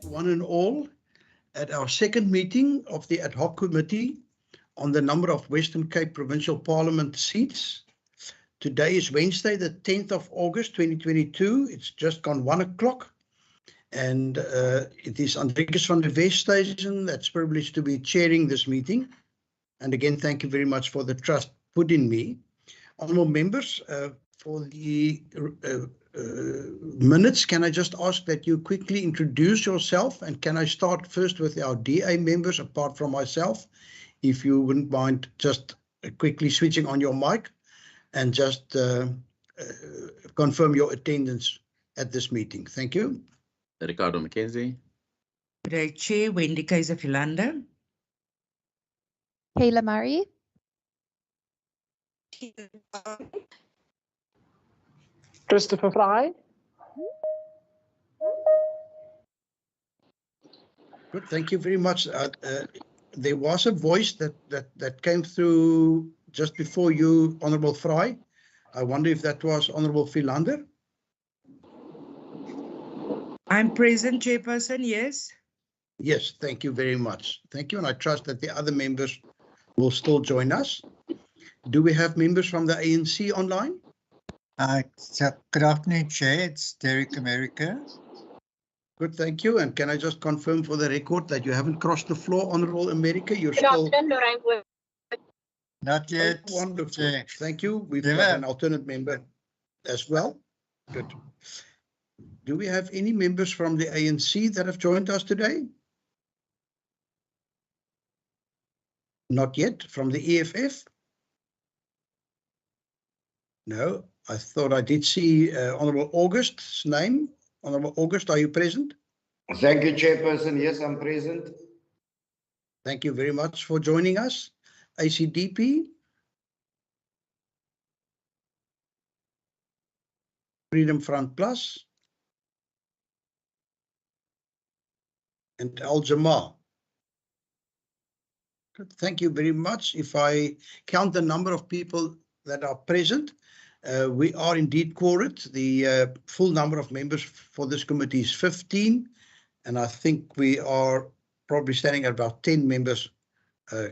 one and all at our second meeting of the ad hoc committee on the number of Western Cape Provincial Parliament seats. Today is Wednesday, the 10th of August 2022. It's just gone 1 o'clock. And it is Andrikus van der Westhuizen that's privileged to be chairing this meeting. And again, thank you very much for the trust put in me. Honourable members, for the minutes, can I just ask that you quickly introduce yourself, and can I start first with our DA members apart from myself, if you wouldn't mind just quickly switching on your mic and just confirm your attendance at this meeting. Thank you. Ricardo Mackenzie. Good day, Chair. Wendy Kaiser-Philander. Kayla Murray. Christopher Fry. Good, thank you very much. There was a voice that came through just before you, Honourable Fry. I wonder if that was Honourable Philander. I'm present, Chairperson, yes. Yes, thank you very much. Thank you, and I trust that the other members will still join us. Do we have members from the ANC online? Good afternoon, Chair. It's Derek America. Good, thank you. And can I just confirm for the record that you haven't crossed the floor, Honourable America? You're still... Not yet. Oh, wonderful. Chair. Thank you. We've got an alternate member as well. Good. Do we have any members from the ANC that have joined us today? Not yet. From the EFF? No. I thought I did see Honourable August's name. Honourable August, are you present? Thank you, Chairperson. Yes, I'm present. Thank you very much for joining us. ACDP? Freedom Front Plus? And Al Jamaa? Good. Thank you very much. If I count the number of people that are present, we are indeed quorate. The full number of members for this committee is 15, and I think we are probably standing at about 10 members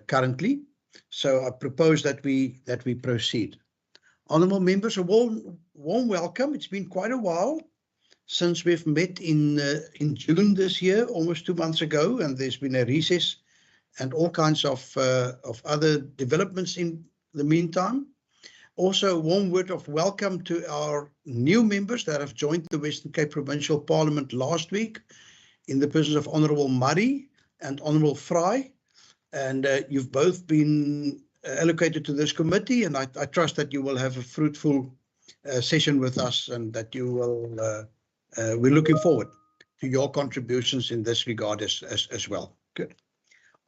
currently. So I propose that we proceed. Honourable members, a warm welcome. It's been quite a while since we've met in June this year, almost 2 months ago, and there's been a recess and all kinds of other developments in the meantime. Also, a warm word of welcome to our new members that have joined the Western Cape Provincial Parliament last week in the persons of Honourable Murray and Honourable Fry. And you've both been allocated to this committee, and I trust that you will have a fruitful session with us, and that you will, we're looking forward to your contributions in this regard as well. Good.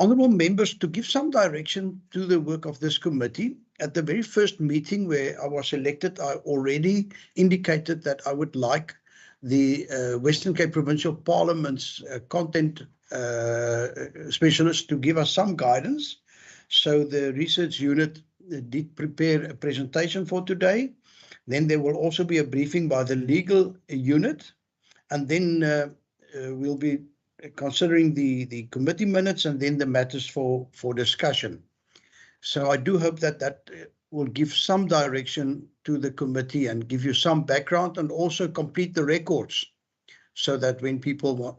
Honourable members, to give some direction to the work of this committee, at the very first meeting where I was elected, I already indicated that I would like the Western Cape Provincial Parliament's content specialists to give us some guidance. So the research unit did prepare a presentation for today. Then there will also be a briefing by the legal unit, and then we'll be considering the committee minutes and then the matters for discussion. So I do hope that will give some direction to the committee and give you some background, and also complete the records, so that when people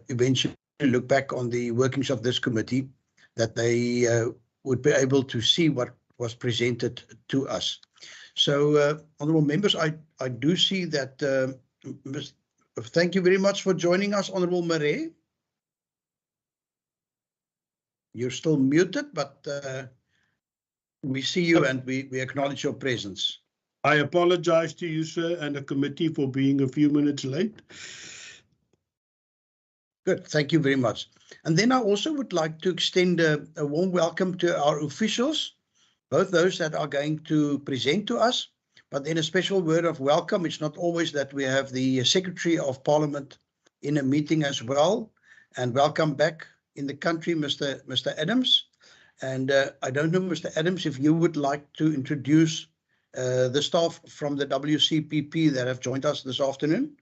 eventually look back on the workings of this committee, that they would be able to see what was presented to us. So, honourable members, I do see that, thank you very much for joining us, Honourable Murray. You're still muted, but we see you and we acknowledge your presence. I apologize to you, sir, and the committee for being a few minutes late. Good, thank you very much. And then I also would like to extend a warm welcome to our officials, both those that are going to present to us, but then a special word of welcome. It's not always that we have the Secretary of Parliament in a meeting as well. And welcome back in the country, Mr. Adams. And I don't know, Mr. Adams, if you would like to introduce the staff from the WCPP that have joined us this afternoon.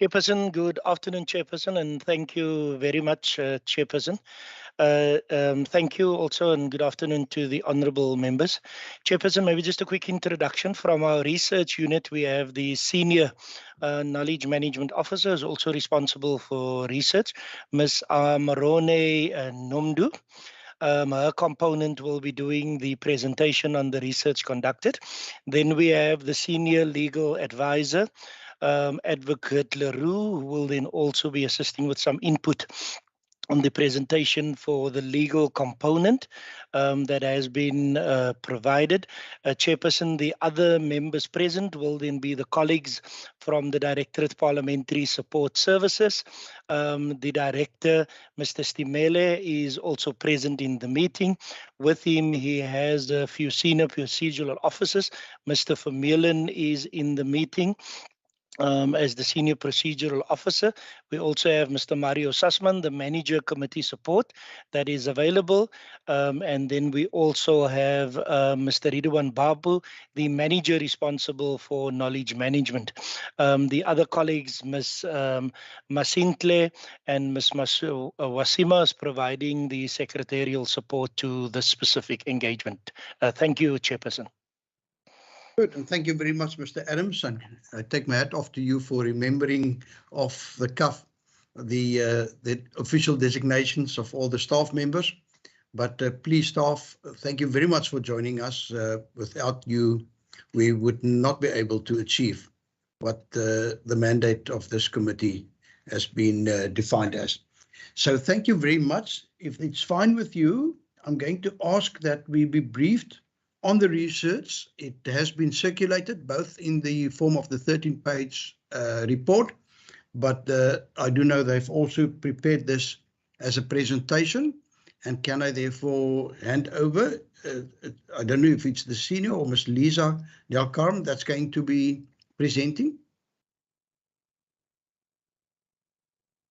Chairperson, good afternoon, Chairperson, and thank you very much, Chairperson. Thank you also, and good afternoon to the honourable members. Chairperson, maybe just a quick introduction from our research unit. We have the Senior Knowledge Management Officer, who's also responsible for research, Ms. Marone Nomdu. Her component will be doing the presentation on the research conducted. Then we have the Senior Legal Advisor, Advocate Leroux, who will then also be assisting with some input on the presentation for the legal component that has been provided. Chairperson, the other members present will then be the colleagues from the Directorate Parliamentary Support Services. The Director, Mr. Stimele, is also present in the meeting. With him, he has a few senior procedural officers. Mr. Vermeulen is in the meeting as the Senior Procedural Officer. We also have Mr. Mario Sussman, the Manager Committee Support, that is available. And then we also have Mr. Ridwan Babu, the Manager responsible for Knowledge Management. The other colleagues, Ms. Masintle and Ms. Wasima, is providing the secretarial support to the specific engagement. Thank you, Chairperson. Good, and thank you very much, Mr. Adams. And I take my hat off to you for remembering off the cuff the official designations of all the staff members. But please, staff, thank you very much for joining us. Without you, we would not be able to achieve what the mandate of this committee has been defined as. So thank you very much. If it's fine with you, I'm going to ask that we be briefed on the research. It has been circulated both in the form of the 13-page report, but I do know they've also prepared this as a presentation. And can I therefore hand over, I don't know if it's the senior or Ms. Lisa Del Carmen that's going to be presenting.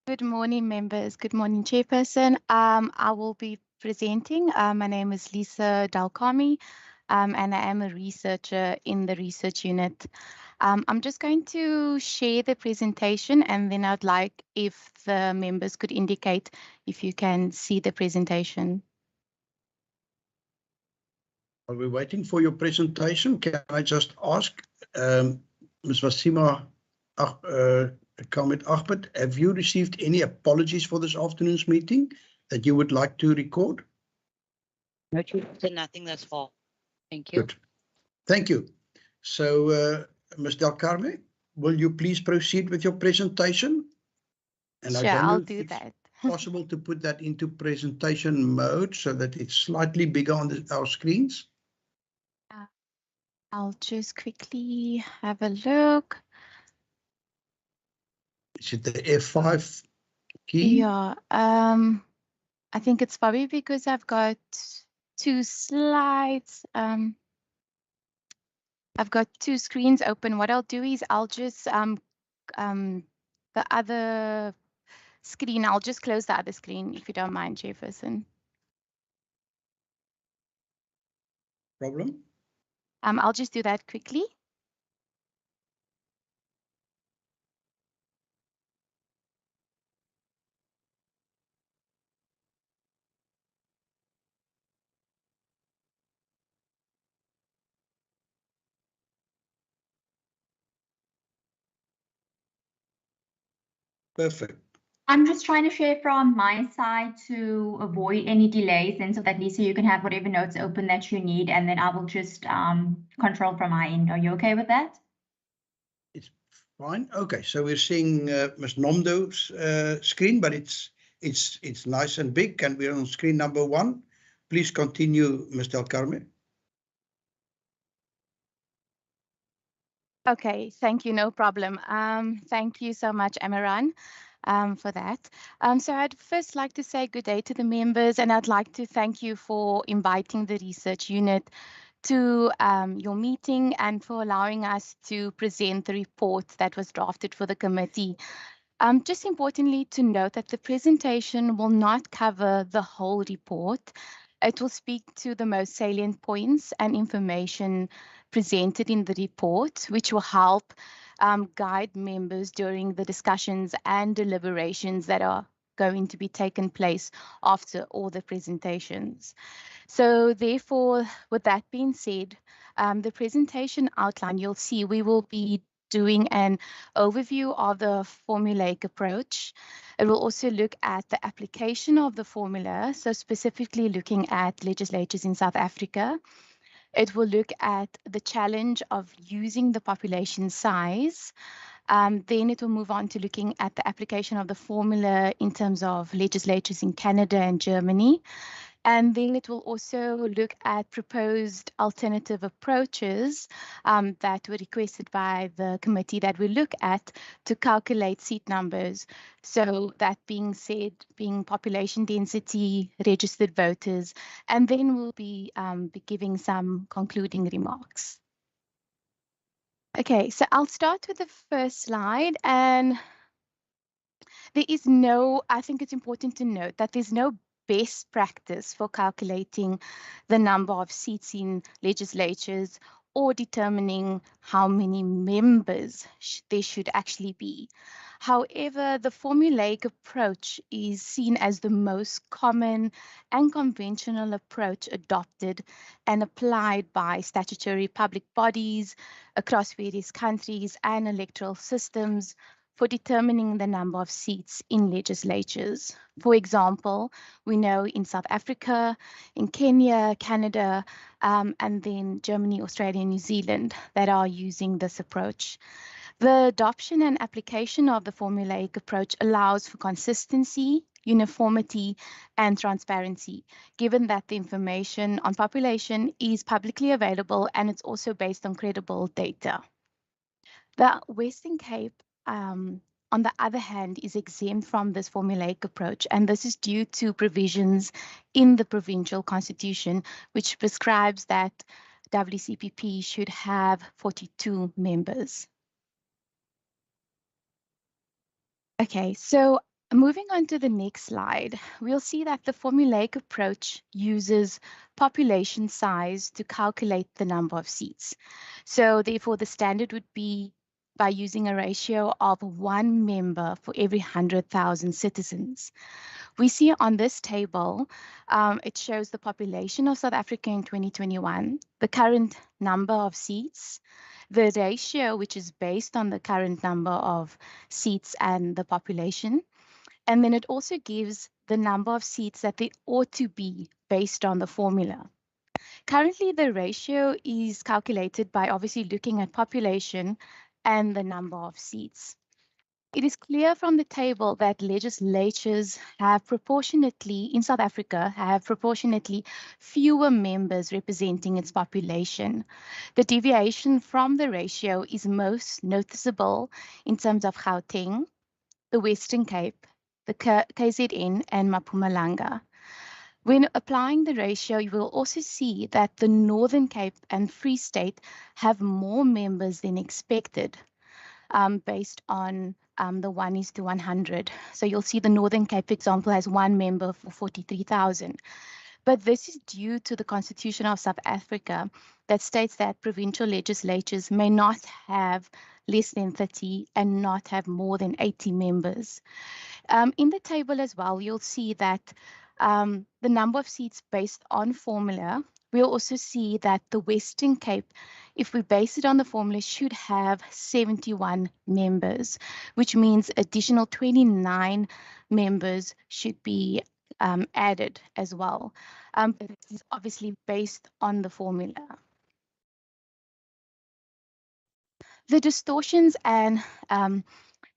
Good morning, members. Good morning, Chairperson. I will be presenting. My name is Lisa Dalkami, and I am a researcher in the research unit. I'm just going to share the presentation, and then I'd like if the members could indicate if you can see the presentation. While we're waiting for your presentation, can I just ask, Ms. Wasima Ahmed Ahmed, have you received any apologies for this afternoon's meeting that you would like to record? No, Chairperson, nothing thus far. Thank you. Good. Thank you. So, Ms. Del Carmen, will you please proceed with your presentation? And Sure, I'll do that. Possible to put that into presentation mode so that it's slightly bigger on our screens? I'll just quickly have a look. Is it the F5 key? Yeah, I think it's probably because I've got two slides. I've got two screens open. What I'll do is I'll just the other screen, I'll just close the other screen if you don't mind, Chairperson. Problem? I'll just do that quickly. Perfect. I'm just trying to share from my side to avoid any delays, and so that Lisa, you can have whatever notes open that you need, and then I will just control from my end. Are you okay with that? It's fine. Okay, so we're seeing Ms. Nomdo's screen, but it's nice and big, and we're on screen number 1. Please continue, Ms. Del Carmen. Okay, thank you, no problem. Thank you so much, Amaran, for that. So I'd first like to say good day to the members, and I'd like to thank you for inviting the research unit to your meeting and for allowing us to present the report that was drafted for the committee. Just importantly to note that the presentation will not cover the whole report. It will speak to the most salient points and information presented in the report, which will help guide members during the discussions and deliberations that are going to be taken place after all the presentations. So therefore, with that being said, the presentation outline, you'll see we will be doing an overview of the formulaic approach. It will also look at the application of the formula, so specifically looking at legislatures in South Africa. It will look at the challenge of using the population size. Then it will move on to looking at the application of the formula in terms of legislatures in Canada and Germany. And then it will also look at proposed alternative approaches that were requested by the committee that we look at to calculate seat numbers. So that being said, being population density, registered voters, and then we'll be giving some concluding remarks. Okay, so I'll start with the first slide, and there is no, I think it's important to note that there's no best practice for calculating the number of seats in legislatures or determining how many members there should actually be. However, the formulaic approach is seen as the most common and conventional approach adopted and applied by statutory public bodies across various countries and electoral systems for determining the number of seats in legislatures. For example, we know in South Africa, in Kenya, Canada, and then Germany, Australia, and New Zealand that are using this approach. The adoption and application of the formulaic approach allows for consistency, uniformity, and transparency, given that the information on population is publicly available and it's also based on credible data. The Western Cape, on the other hand, is exempt from this formulaic approach, and this is due to provisions in the provincial constitution, which prescribes that WCPP should have 42 members. Okay, so moving on to the next slide, we'll see that the formulaic approach uses population size to calculate the number of seats. So therefore, the standard would be by using a ratio of 1 member for every 100,000 citizens. We see on this table, it shows the population of South Africa in 2021, the current number of seats, the ratio, which is based on the current number of seats and the population. And then it also gives the number of seats that they ought to be based on the formula. Currently, the ratio is calculated by obviously looking at population and the number of seats. It is clear from the table that legislatures have proportionately, in South Africa, have proportionately fewer members representing its population. The deviation from the ratio is most noticeable in terms of Gauteng, the Western Cape, the KZN, and Mpumalanga. When applying the ratio, you will also see that the Northern Cape and Free State have more members than expected, based on the 1:100. So you'll see the Northern Cape, for example, has 1 member for 43,000. But this is due to the Constitution of South Africa that states that provincial legislatures may not have less than 30 and not have more than 80 members. In the table as well, you'll see that the number of seats based on formula, we'll also see that the Western Cape, if we base it on the formula, should have 71 members, which means additional 29 members should be added as well. But this is obviously based on the formula. The distortions and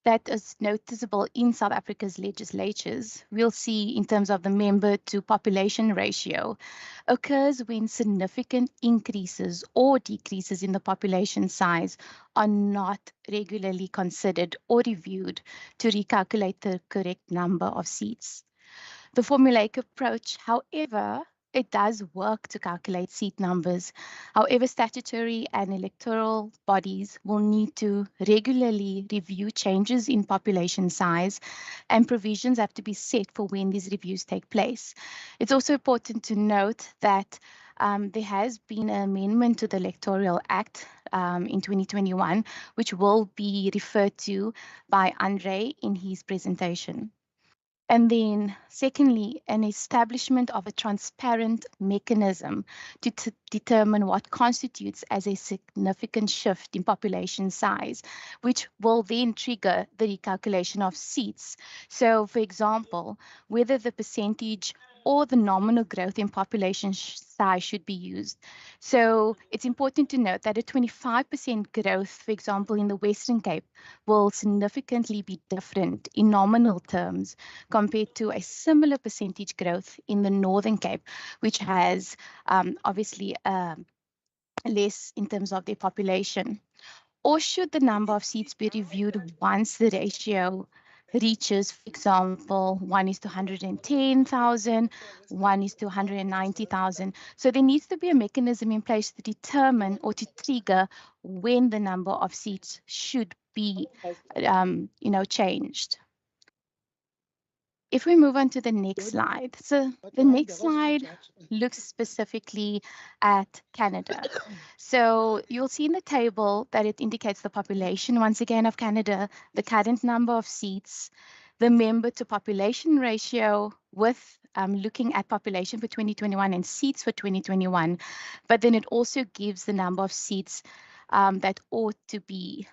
that is noticeable in South Africa's legislatures, we'll see in terms of the member to population ratio, occurs when significant increases or decreases in the population size are not regularly considered or reviewed to recalculate the correct number of seats. The formulaic approach, however, it does work to calculate seat numbers. However, statutory and electoral bodies will need to regularly review changes in population size, and provisions have to be set for when these reviews take place. It's also important to note that there has been an amendment to the Electoral Act in 2021, which will be referred to by Andre in his presentation. And then secondly, an establishment of a transparent mechanism to determine what constitutes as a significant shift in population size, which will then trigger the recalculation of seats. So for example, whether the percentage or the nominal growth in population size should be used. So it's important to note that a 25% growth, for example, in the Western Cape will significantly be different in nominal terms compared to a similar percentage growth in the Northern Cape, which has obviously less in terms of their population. Or should the number of seats be reviewed once the ratio reaches, for example, 1:110,000, 1:190,000. So there needs to be a mechanism in place to determine or to trigger when the number of seats should be, changed. If we move on to the next slide. So the next slide looks specifically at Canada. So you'll see in the table that it indicates the population, once again, of Canada, the current number of seats, the member to population ratio with looking at population for 2021 and seats for 2021. But then it also gives the number of seats that ought to be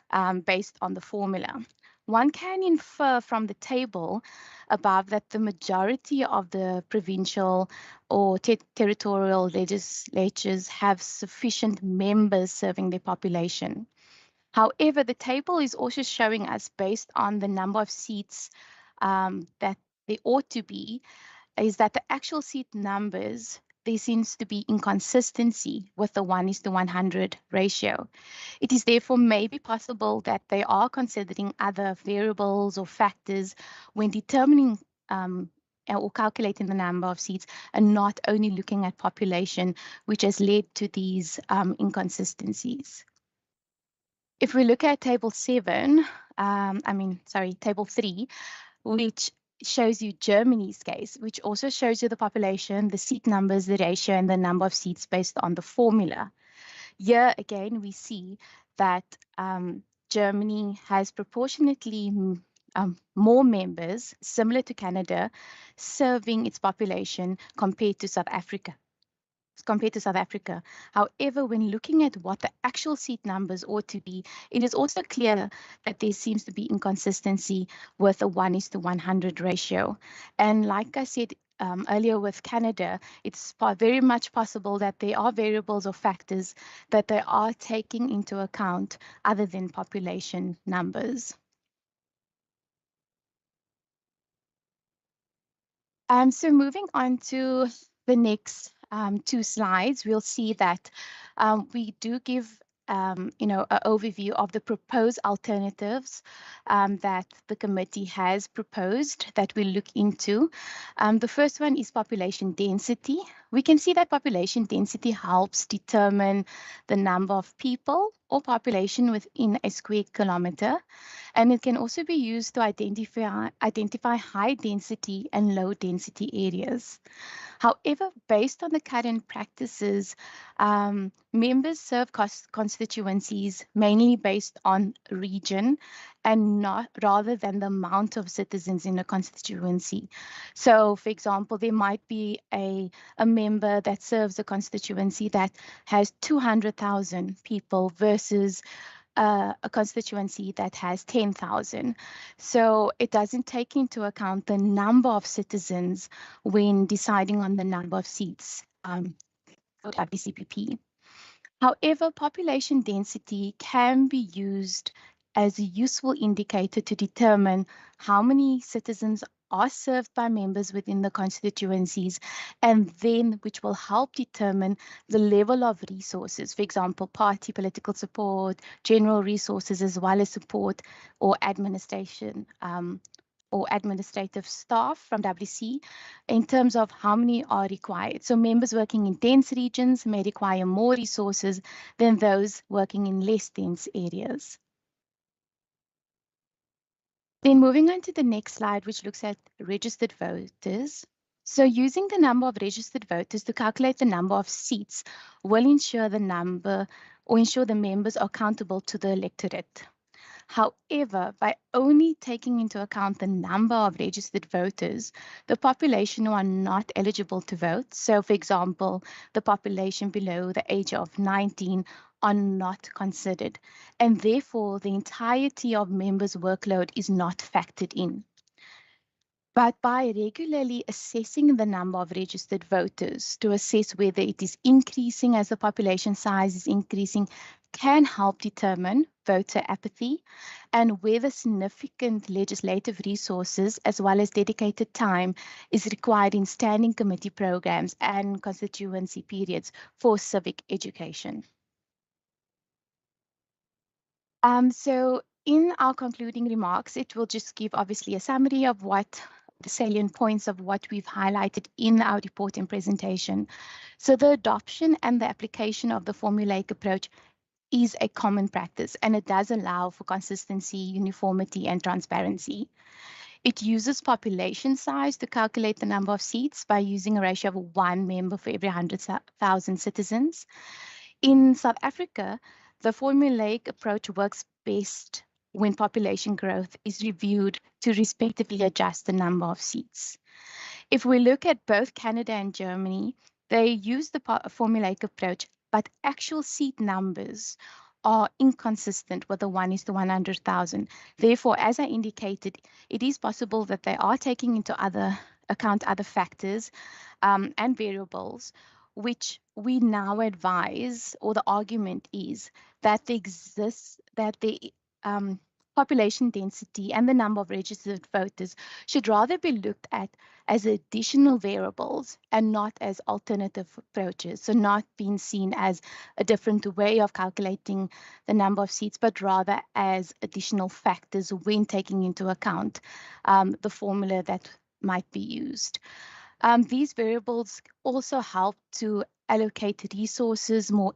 based on the formula. One can infer from the table above that the majority of the provincial or territorial legislatures have sufficient members serving their population. However, the table is also showing us, based on the number of seats that there ought to be, is that the actual seat numbers, there seems to be inconsistency with the 1:100 ratio. It is therefore maybe possible that they are considering other variables or factors when determining or calculating the number of seats, and not only looking at population, which has led to these inconsistencies. If we look at table 3, which shows you Germany's case, which also shows you the population, the seat numbers, the ratio, and the number of seats based on the formula. Here again, we see that Germany has proportionately more members, similar to Canada, serving its population compared to South Africa. However, when looking at what the actual seat numbers ought to be, it is also clear that there seems to be inconsistency with a 1:100 ratio. And like I said earlier with Canada, it's very much possible that there are variables or factors that they are taking into account other than population numbers. So moving on to the next 2 slides, we'll see that we do give an overview of the proposed alternatives that the committee has proposed that we look into. The first one is population density. We can see that population density helps determine the number of people or population within a square kilometer, and it can also be used to identify high density and low density areas. However, based on the current practices, members serve constituencies mainly based on region and not rather than the amount of citizens in a constituency. So, for example, there might be a member that serves a constituency that has 200,000 people versus a constituency that has 10,000. So it doesn't take into account the number of citizens when deciding on the number of seats for WCPP. However, population density can be used as a useful indicator to determine how many citizens are served by members within the constituencies, and then which will help determine the level of resources, for example, party political support, general resources, as well as support or administration or administrative staff from WC in terms of how many are required. So members working in dense regions may require more resources than those working in less dense areas. Then moving on to the next slide, which looks at registered voters. So using the number of registered voters to calculate the number of seats will ensure the number or ensure the members are accountable to the electorate. However, by only taking into account the number of registered voters, the population who are not eligible to vote, so for example, the population below the age of 19, are not considered, and therefore the entirety of members' workload is not factored in. But by regularly assessing the number of registered voters to assess whether it is increasing as the population size is increasing can help determine voter apathy and whether significant legislative resources as well as dedicated time is required in standing committee programs and constituency periods for civic education. So in our concluding remarks, it will just give obviously a summary of what the salient points of what we've highlighted in our report and presentation. So the adoption and the application of the formulaic approach is a common practice, and it does allow for consistency, uniformity, and transparency. It uses population size to calculate the number of seats by using a ratio of 1 member for every 100,000 citizens. In South Africa, the formulaic approach works best when population growth is reviewed to respectively adjust the number of seats. If we look at both Canada and Germany, they use the formulaic approach, but actual seat numbers are inconsistent with the 1:100,000. Therefore, as I indicated, it is possible that they are taking into account other factors and variables, which we now advise, or the argument is that the population density and the number of registered voters should rather be looked at as additional variables and not as alternative approaches. So not being seen as a different way of calculating the number of seats, but rather as additional factors when taking into account the formula that might be used. These variables also help to allocate resources more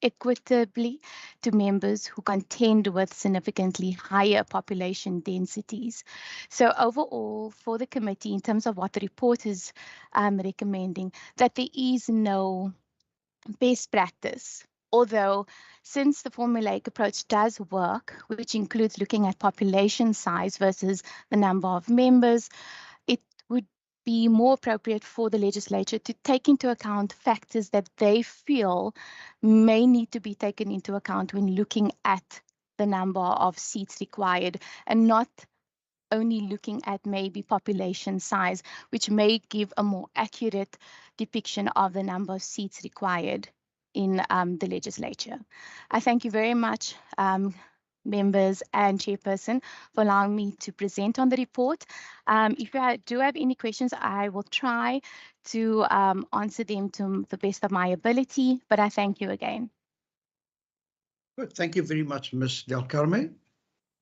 equitably to members who contend with significantly higher population densities. So overall, for the committee, in terms of what the report is recommending, that there is no best practice. Although, since the formulaic approach does work, which includes looking at population size versus the number of members, it would be more appropriate for the legislature to take into account factors that they feel may need to be taken into account when looking at the number of seats required, and not only looking at maybe population size, which may give a more accurate depiction of the number of seats required in the legislature. I thank you very much, members and chairperson, for allowing me to present on the report. If you do have any questions, I will try to answer them to the best of my ability, but I thank you again. Good. Thank you very much, Ms. Del Carme.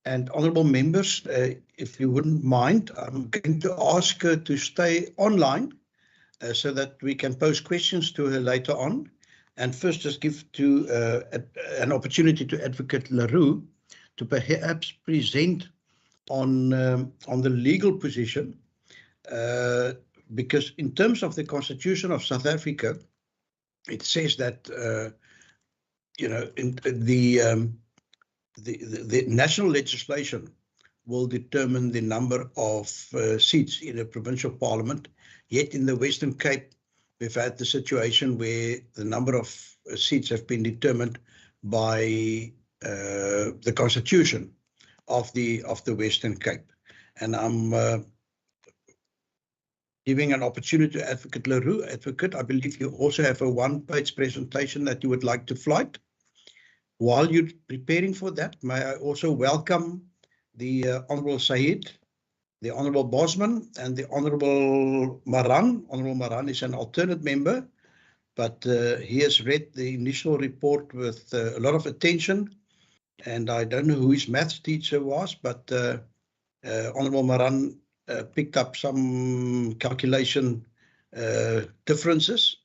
And honourable members, if you wouldn't mind, I'm going to ask her to stay online so that we can pose questions to her later on. And first, just give an opportunity to Advocate Leroux to perhaps present on the legal position, because in terms of the Constitution of South Africa, it says that the national legislation will determine the number of seats in a provincial parliament. Yet in the Western Cape, we've had the situation where the number of seats have been determined by the Constitution of the Western Cape. And I'm giving an opportunity to Advocate Leroux. Advocate, I believe you also have a one-page presentation that you would like to flight. While you're preparing for that, may I also welcome the Honourable Said, the Honourable Bosman, and the Honourable Maran. Honourable Maran is an alternate member, but he has read the initial report with a lot of attention, and I don't know who his maths teacher was, but Honourable Maran picked up some calculation differences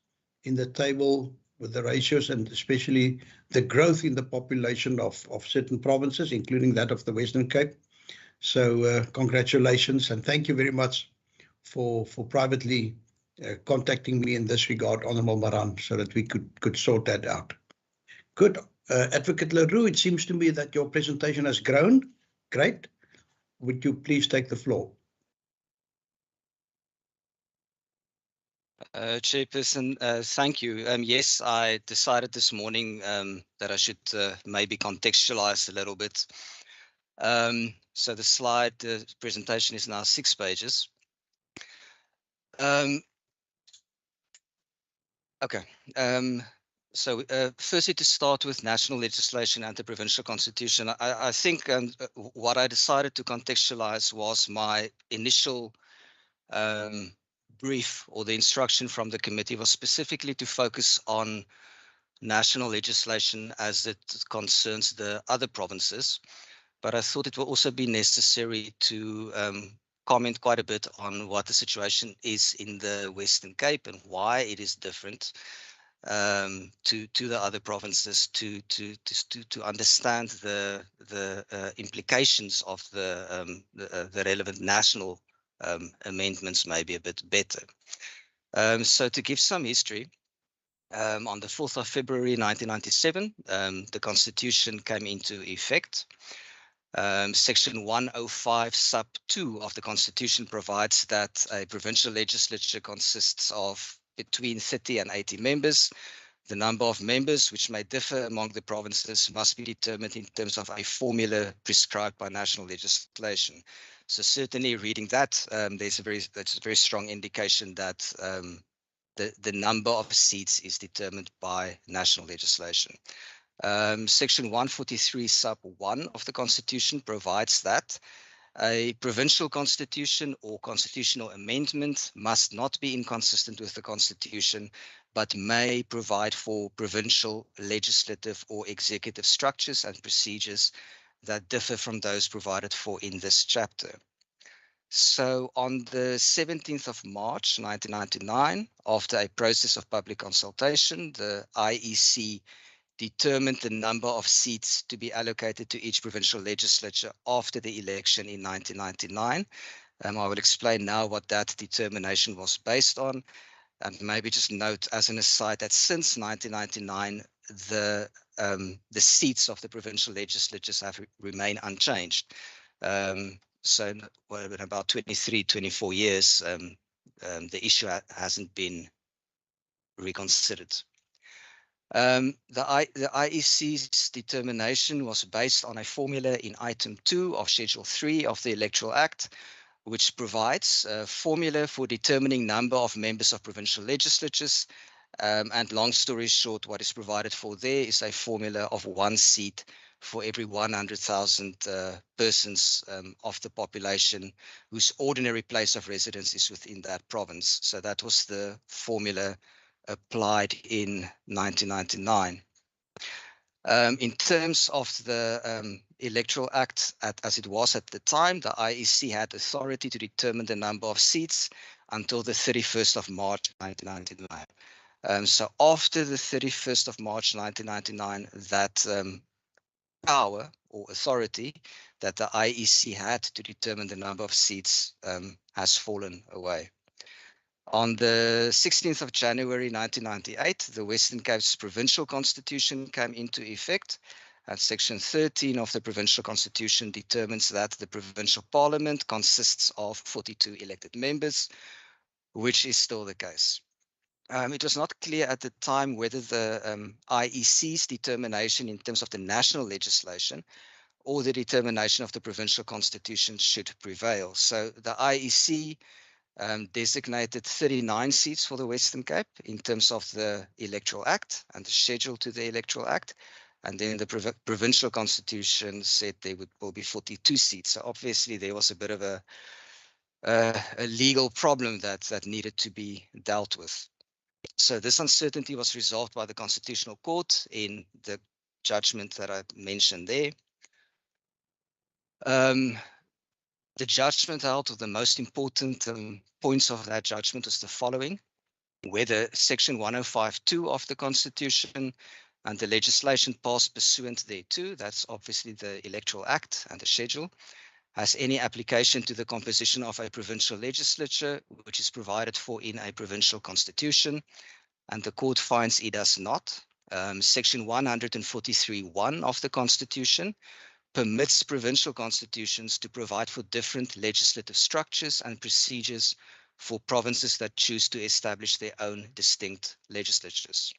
in the table with the ratios, and especially the growth in the population of certain provinces, including that of the Western Cape. So congratulations, and thank you very much for privately contacting me in this regard, Honourable Maran, so that we could sort that out. Good. Advocate Leroux, it seems to me that your presentation has grown. Great. Would you please take the floor? Chairperson, thank you. Yes, I decided this morning that I should maybe contextualize a little bit. So the slide presentation is now 6 pages. Okay. So firstly, to start with national legislation and the provincial constitution, I think what I decided to contextualize was my initial brief, or the instruction from the committee, was specifically to focus on national legislation as it concerns the other provinces. But I thought it will also be necessary to comment quite a bit on what the situation is in the Western Cape and why it is different to the other provinces, to understand the implications of the relevant national amendments maybe a bit better. So to give some history, on the 4th of February 1997, the Constitution came into effect. Section 105 sub 2 of the Constitution provides that a provincial legislature consists of between 30 and 80 members. The number of members, which may differ among the provinces, must be determined in terms of a formula prescribed by national legislation. So certainly reading that, that's a very strong indication that the number of seats is determined by national legislation. Section 143 sub 1 of the Constitution provides that a provincial constitution or constitutional amendment must not be inconsistent with the Constitution, but may provide for provincial legislative or executive structures and procedures that differ from those provided for in this chapter. So on the 17th of March 1999, after a process of public consultation, the IEC determined the number of seats to be allocated to each provincial legislature after the election in 1999. I will explain now what that determination was based on, and maybe just note as an aside that since 1999, the seats of the provincial legislatures have remained unchanged. So in about 23, 24 years, the issue hasn't been reconsidered. The IEC's determination was based on a formula in item 2 of Schedule 3 of the Electoral Act, which provides a formula for determining number of members of provincial legislatures. And long story short, what is provided for there is a formula of 1 seat for every 100,000 persons of the population whose ordinary place of residence is within that province. So that was the formula applied in 1999. In terms of the Electoral Act, as it was at the time, the IEC had authority to determine the number of seats until the 31st of March 1999. So after the 31st of March 1999, that power or authority that the IEC had to determine the number of seats has fallen away. On the 16th of January 1998, the Western Cape's provincial constitution came into effect, and Section 13 of the provincial constitution determines that the provincial parliament consists of 42 elected members, which is still the case. It was not clear at the time whether the IEC's determination in terms of the national legislation or the determination of the provincial constitution should prevail. So the IEC designated 39 seats for the Western Cape in terms of the Electoral Act and the schedule to the Electoral Act. And then the provincial constitution said there will be 42 seats. So obviously there was a bit of a legal problem that needed to be dealt with. So this uncertainty was resolved by the Constitutional Court in the judgment that I mentioned there. The judgment held, or the most important points of that judgment, is the following: whether Section 105.2 of the Constitution and the legislation passed pursuant thereto, that's obviously the Electoral Act and the schedule, has any application to the composition of a provincial legislature, which is provided for in a provincial constitution, and the court finds it does not. Section 143(1) of the Constitution permits provincial constitutions to provide for different legislative structures and procedures for provinces that choose to establish their own distinct legislatures.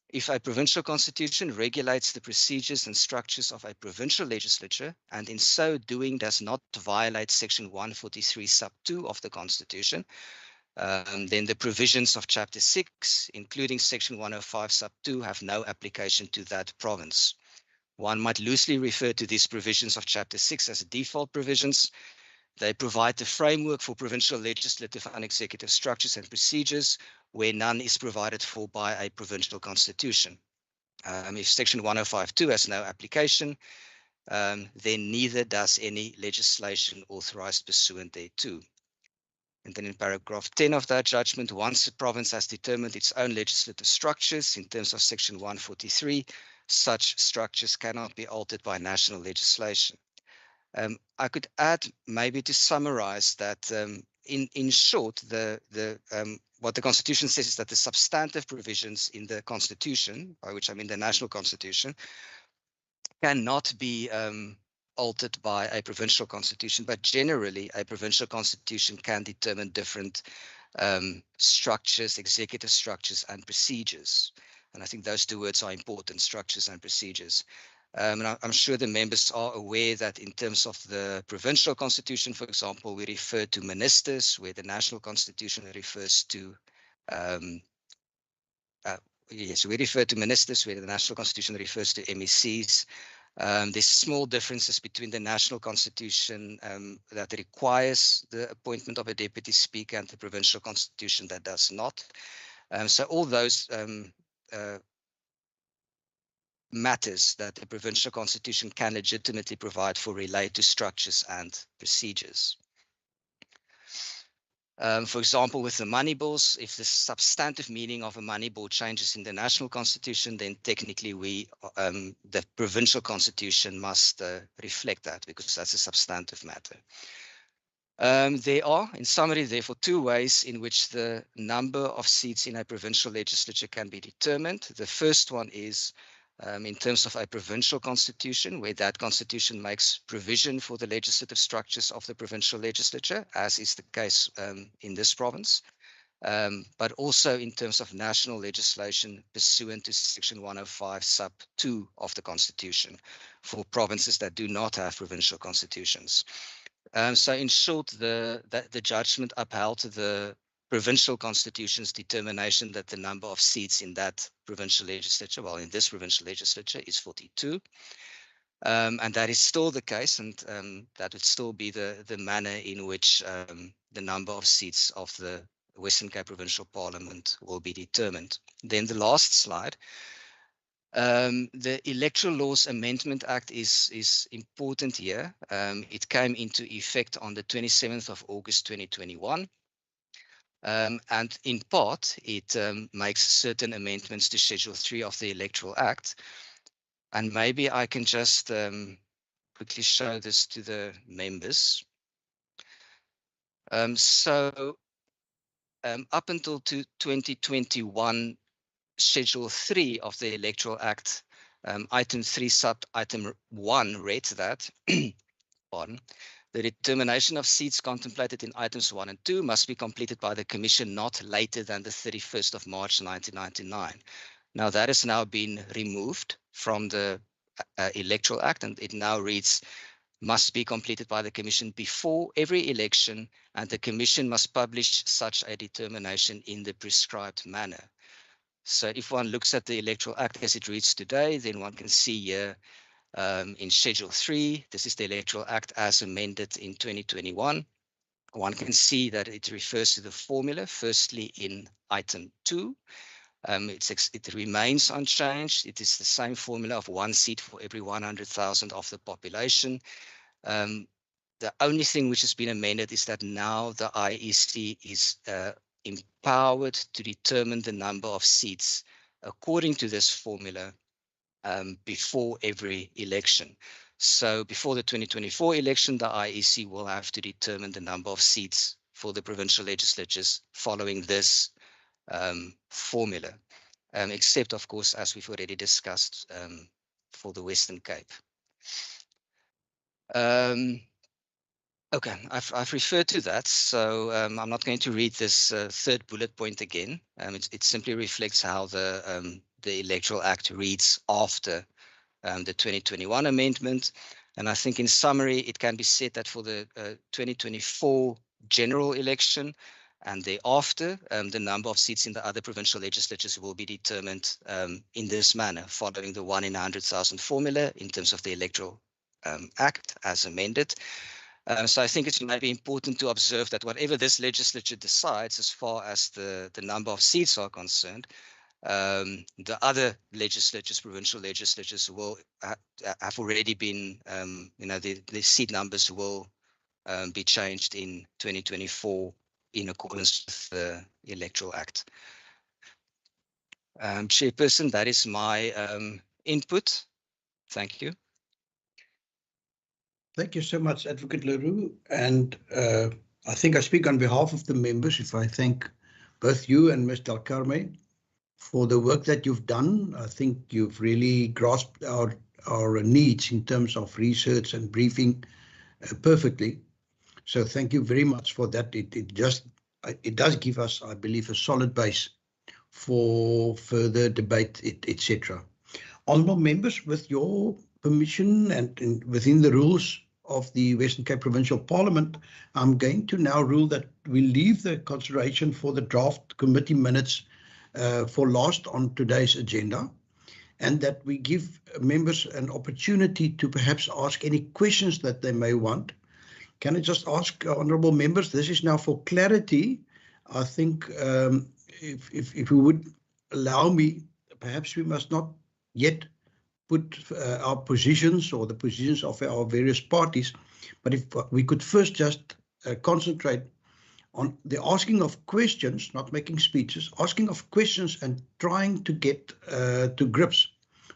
If a provincial constitution regulates the procedures and structures of a provincial legislature, and in so doing does not violate Section 143 sub 2 of the Constitution, then the provisions of Chapter 6, including Section 105 sub 2, have no application to that province. One might loosely refer to these provisions of Chapter 6 as default provisions. They provide the framework for provincial legislative and executive structures and procedures where none is provided for by a provincial constitution. If Section 105(2) has no application, then neither does any legislation authorized pursuant thereto. And then in paragraph 10 of that judgment, once a province has determined its own legislative structures in terms of Section 143, such structures cannot be altered by national legislation. I could add, maybe to summarize, that in short, what the Constitution says is that the substantive provisions in the Constitution, by which I mean the national Constitution, cannot be altered by a provincial constitution, but generally a provincial constitution can determine different structures, executive structures and procedures. And I think those two words are important, structures and procedures. And I'm sure the members are aware that in terms of the provincial constitution, for example, we refer to ministers, where the national constitution refers to yes, we refer to ministers, where the national constitution refers to MECs. There's small differences between the national constitution that requires the appointment of a deputy speaker and the provincial constitution that does not. So all those matters that the provincial constitution can legitimately provide for relate to structures and procedures. For example, with the money bills, if the substantive meaning of a money bill changes in the national constitution, then technically the provincial constitution must reflect that, because that's a substantive matter. There are, in summary, therefore, two ways in which the number of seats in a provincial legislature can be determined. The first one is in terms of a provincial constitution, where that constitution makes provision for the legislative structures of the provincial legislature, as is the case in this province, but also in terms of national legislation pursuant to Section 105 sub 2 of the Constitution for provinces that do not have provincial constitutions. So in short, the judgment upheld the provincial constitution's determination that the number of seats in that provincial legislature, well, in this provincial legislature, is 42. And that is still the case, and that would still be the manner in which the number of seats of the Western Cape Provincial Parliament will be determined. Then the last slide. The Electoral Laws Amendment Act is important here. It came into effect on the 27th of August 2021. And in part, it makes certain amendments to Schedule 3 of the Electoral Act. And maybe I can just quickly show this to the members. Up until 2021, Schedule 3 of the Electoral Act, Item 3 sub Item 1 read that, pardon, the determination of seats contemplated in items 1 and 2 must be completed by the Commission not later than the 31st of March 1999. Now that has now been removed from the Electoral Act, and it now reads, must be completed by the Commission before every election, and the Commission must publish such a determination in the prescribed manner. So if one looks at the Electoral Act as it reads today, then one can see here in Schedule 3, this is the Electoral Act as amended in 2021. One can see that it refers to the formula, firstly in Item 2. It remains unchanged. It is the same formula of 1 seat for every 100,000 of the population. The only thing which has been amended is that now the IEC is empowered to determine the number of seats according to this formula before every election. So before the 2024 election, the IEC will have to determine the number of seats for the provincial legislatures following this formula. except of course, as we've already discussed, for the Western Cape. Okay, I've referred to that, so I'm not going to read this third bullet point again. It simply reflects how the Electoral Act reads after the 2021 amendment. And I think in summary, it can be said that for the 2024 general election and thereafter, the number of seats in the other provincial legislatures will be determined in this manner, following the 1 in 100,000 formula in terms of the Electoral Act as amended. So I think it might be important to observe that whatever this legislature decides as far as the number of seats are concerned, the other legislatures, provincial legislatures, will have already been, the seat numbers will be changed in 2024 in accordance with the Electoral Act. Chairperson, that is my input. Thank you. Thank you so much, Advocate Leroux. And I think I speak on behalf of the members if I thank both you and Ms. Del Carme for the work that you've done. I think you've really grasped our needs in terms of research and briefing perfectly. So thank you very much for that. It does give us, I believe, a solid base for further debate, etc. Honourable members, with your permission and within the rules of the Western Cape Provincial Parliament, I'm going to now rule that we leave the consideration for the draft committee minutes for last on today's agenda, and that we give members an opportunity to perhaps ask any questions that they may want. Can I just ask honourable members, this is now for clarity. I think if you would allow me, perhaps we must not yet put our positions or the positions of our various parties, but if we could first just concentrate on the asking of questions, not making speeches, asking of questions and trying to get to grips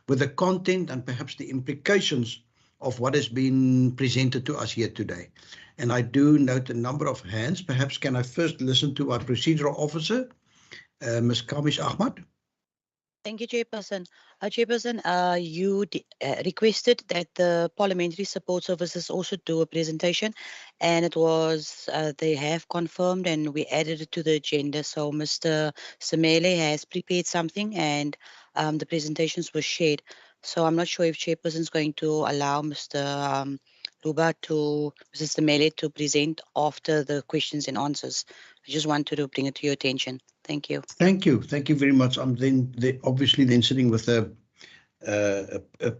with the content and perhaps the implications of what has been presented to us here today. And I do note a number of hands. Perhaps can I first listen to our procedural officer, Ms. Kamish Ahmad. Thank you, Chairperson. Chairperson, you requested that the Parliamentary Support Services also do a presentation, and it was, they have confirmed and we added it to the agenda. So Mr. Semele has prepared something and the presentations were shared. So I'm not sure if Chairperson is going to allow Mr. Luba to, Mr. Semele to present after the questions and answers. I just wanted to bring it to your attention. Thank you. Thank you. Thank you very much. I'm then obviously then sitting with a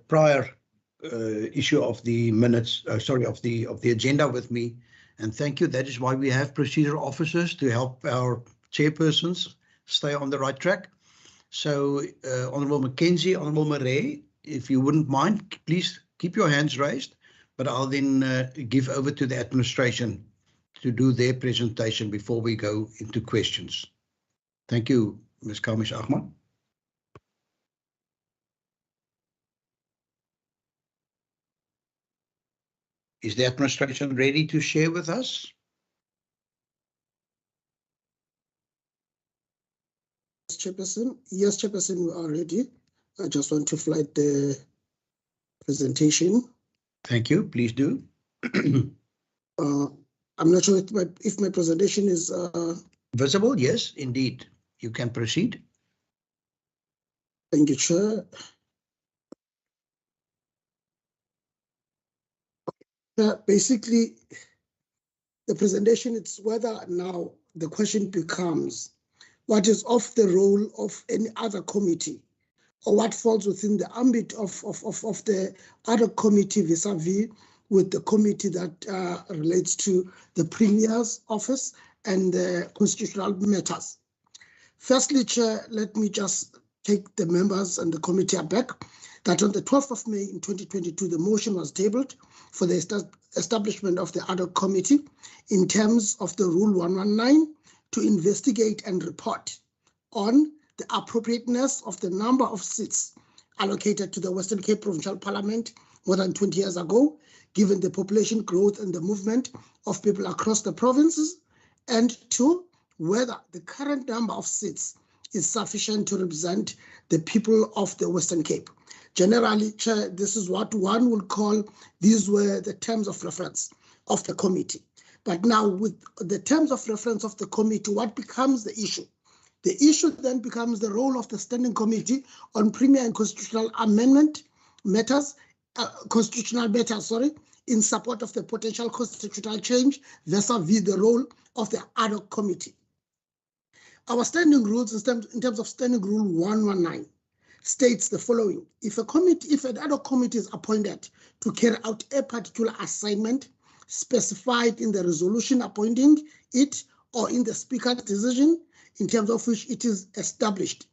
prior issue of the minutes, sorry, of the agenda with me. And thank you. That is why we have procedural officers to help our chairpersons stay on the right track. So Honourable Mackenzie, Honourable Murray, if you wouldn't mind, please keep your hands raised, but I'll then give over to the administration to do their presentation before we go into questions. Thank you, Ms. Kamish Ahmad. Is the administration ready to share with us? Chairperson. Yes, Chairperson, we are ready. I just want to flight the presentation. Thank you. Please do. I'm not sure if my presentation is visible. Yes, indeed. You can proceed. Thank you, Chair. Basically, the presentation, it's whether now the question becomes what is off the role of any other committee or what falls within the ambit of the other committee vis-a-vis with the committee that relates to the Premier's office and the constitutional matters. Firstly, Chair, let me just take the members and the committee aback that on the 12th of May in 2022, the motion was tabled for the establishment of the ad hoc committee in terms of the Rule 119 to investigate and report on the appropriateness of the number of seats allocated to the Western Cape Provincial Parliament more than 20 years ago, given the population growth and the movement of people across the provinces, and two, whether the current number of seats is sufficient to represent the people of the Western Cape. Generally, Chair, this is what one would call, these were the terms of reference of the committee. But now with the terms of reference of the committee, what becomes the issue? The issue then becomes the role of the Standing Committee on Premier and Constitutional Amendment matters, in support of the potential constitutional change vis-a-vis the role of the ad hoc committee. Our standing rules in terms of Standing Rule 119 states the following: if an ad hoc committee is appointed to carry out a particular assignment specified in the resolution appointing it or in the Speaker's decision in terms of which it is established,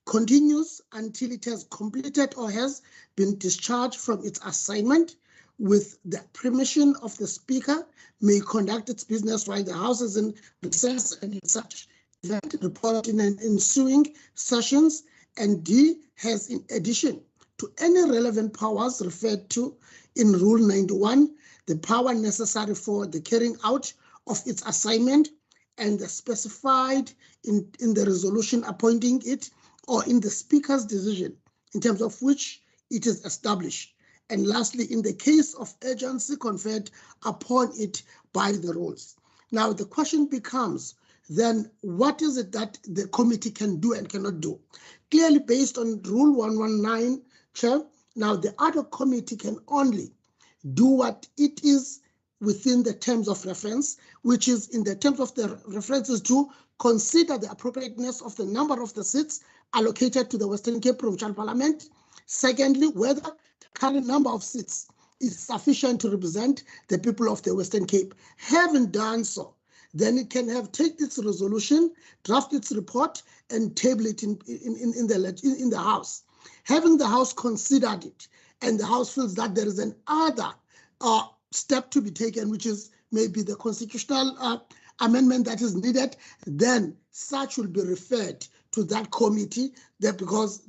continues until it has completed or has been discharged from its assignment with the permission of the Speaker, may conduct its business while the House is in recess, and in such event report in an ensuing sessions. And D, has in addition to any relevant powers referred to in Rule 91, the power necessary for the carrying out of its assignment and the specified in the resolution appointing it or in the Speaker's decision in terms of which it is established. And lastly, in the case of urgency conferred upon it by the rules. Now, the question becomes, then what is it that the committee can do and cannot do? Clearly, based on Rule 119, Chair, now the ad hoc committee can only do what it is within the terms of reference, which is in the terms of the references to consider the appropriateness of the number of the seats allocated to the Western Cape Provincial Parliament. Secondly, whether the current number of seats is sufficient to represent the people of the Western Cape. Having done so, then it can take its resolution, draft its report, and table it in the House. Having the House considered it, and the House feels that there is an other step to be taken, which is maybe the constitutional amendment that is needed, then such will be referred to that committee, because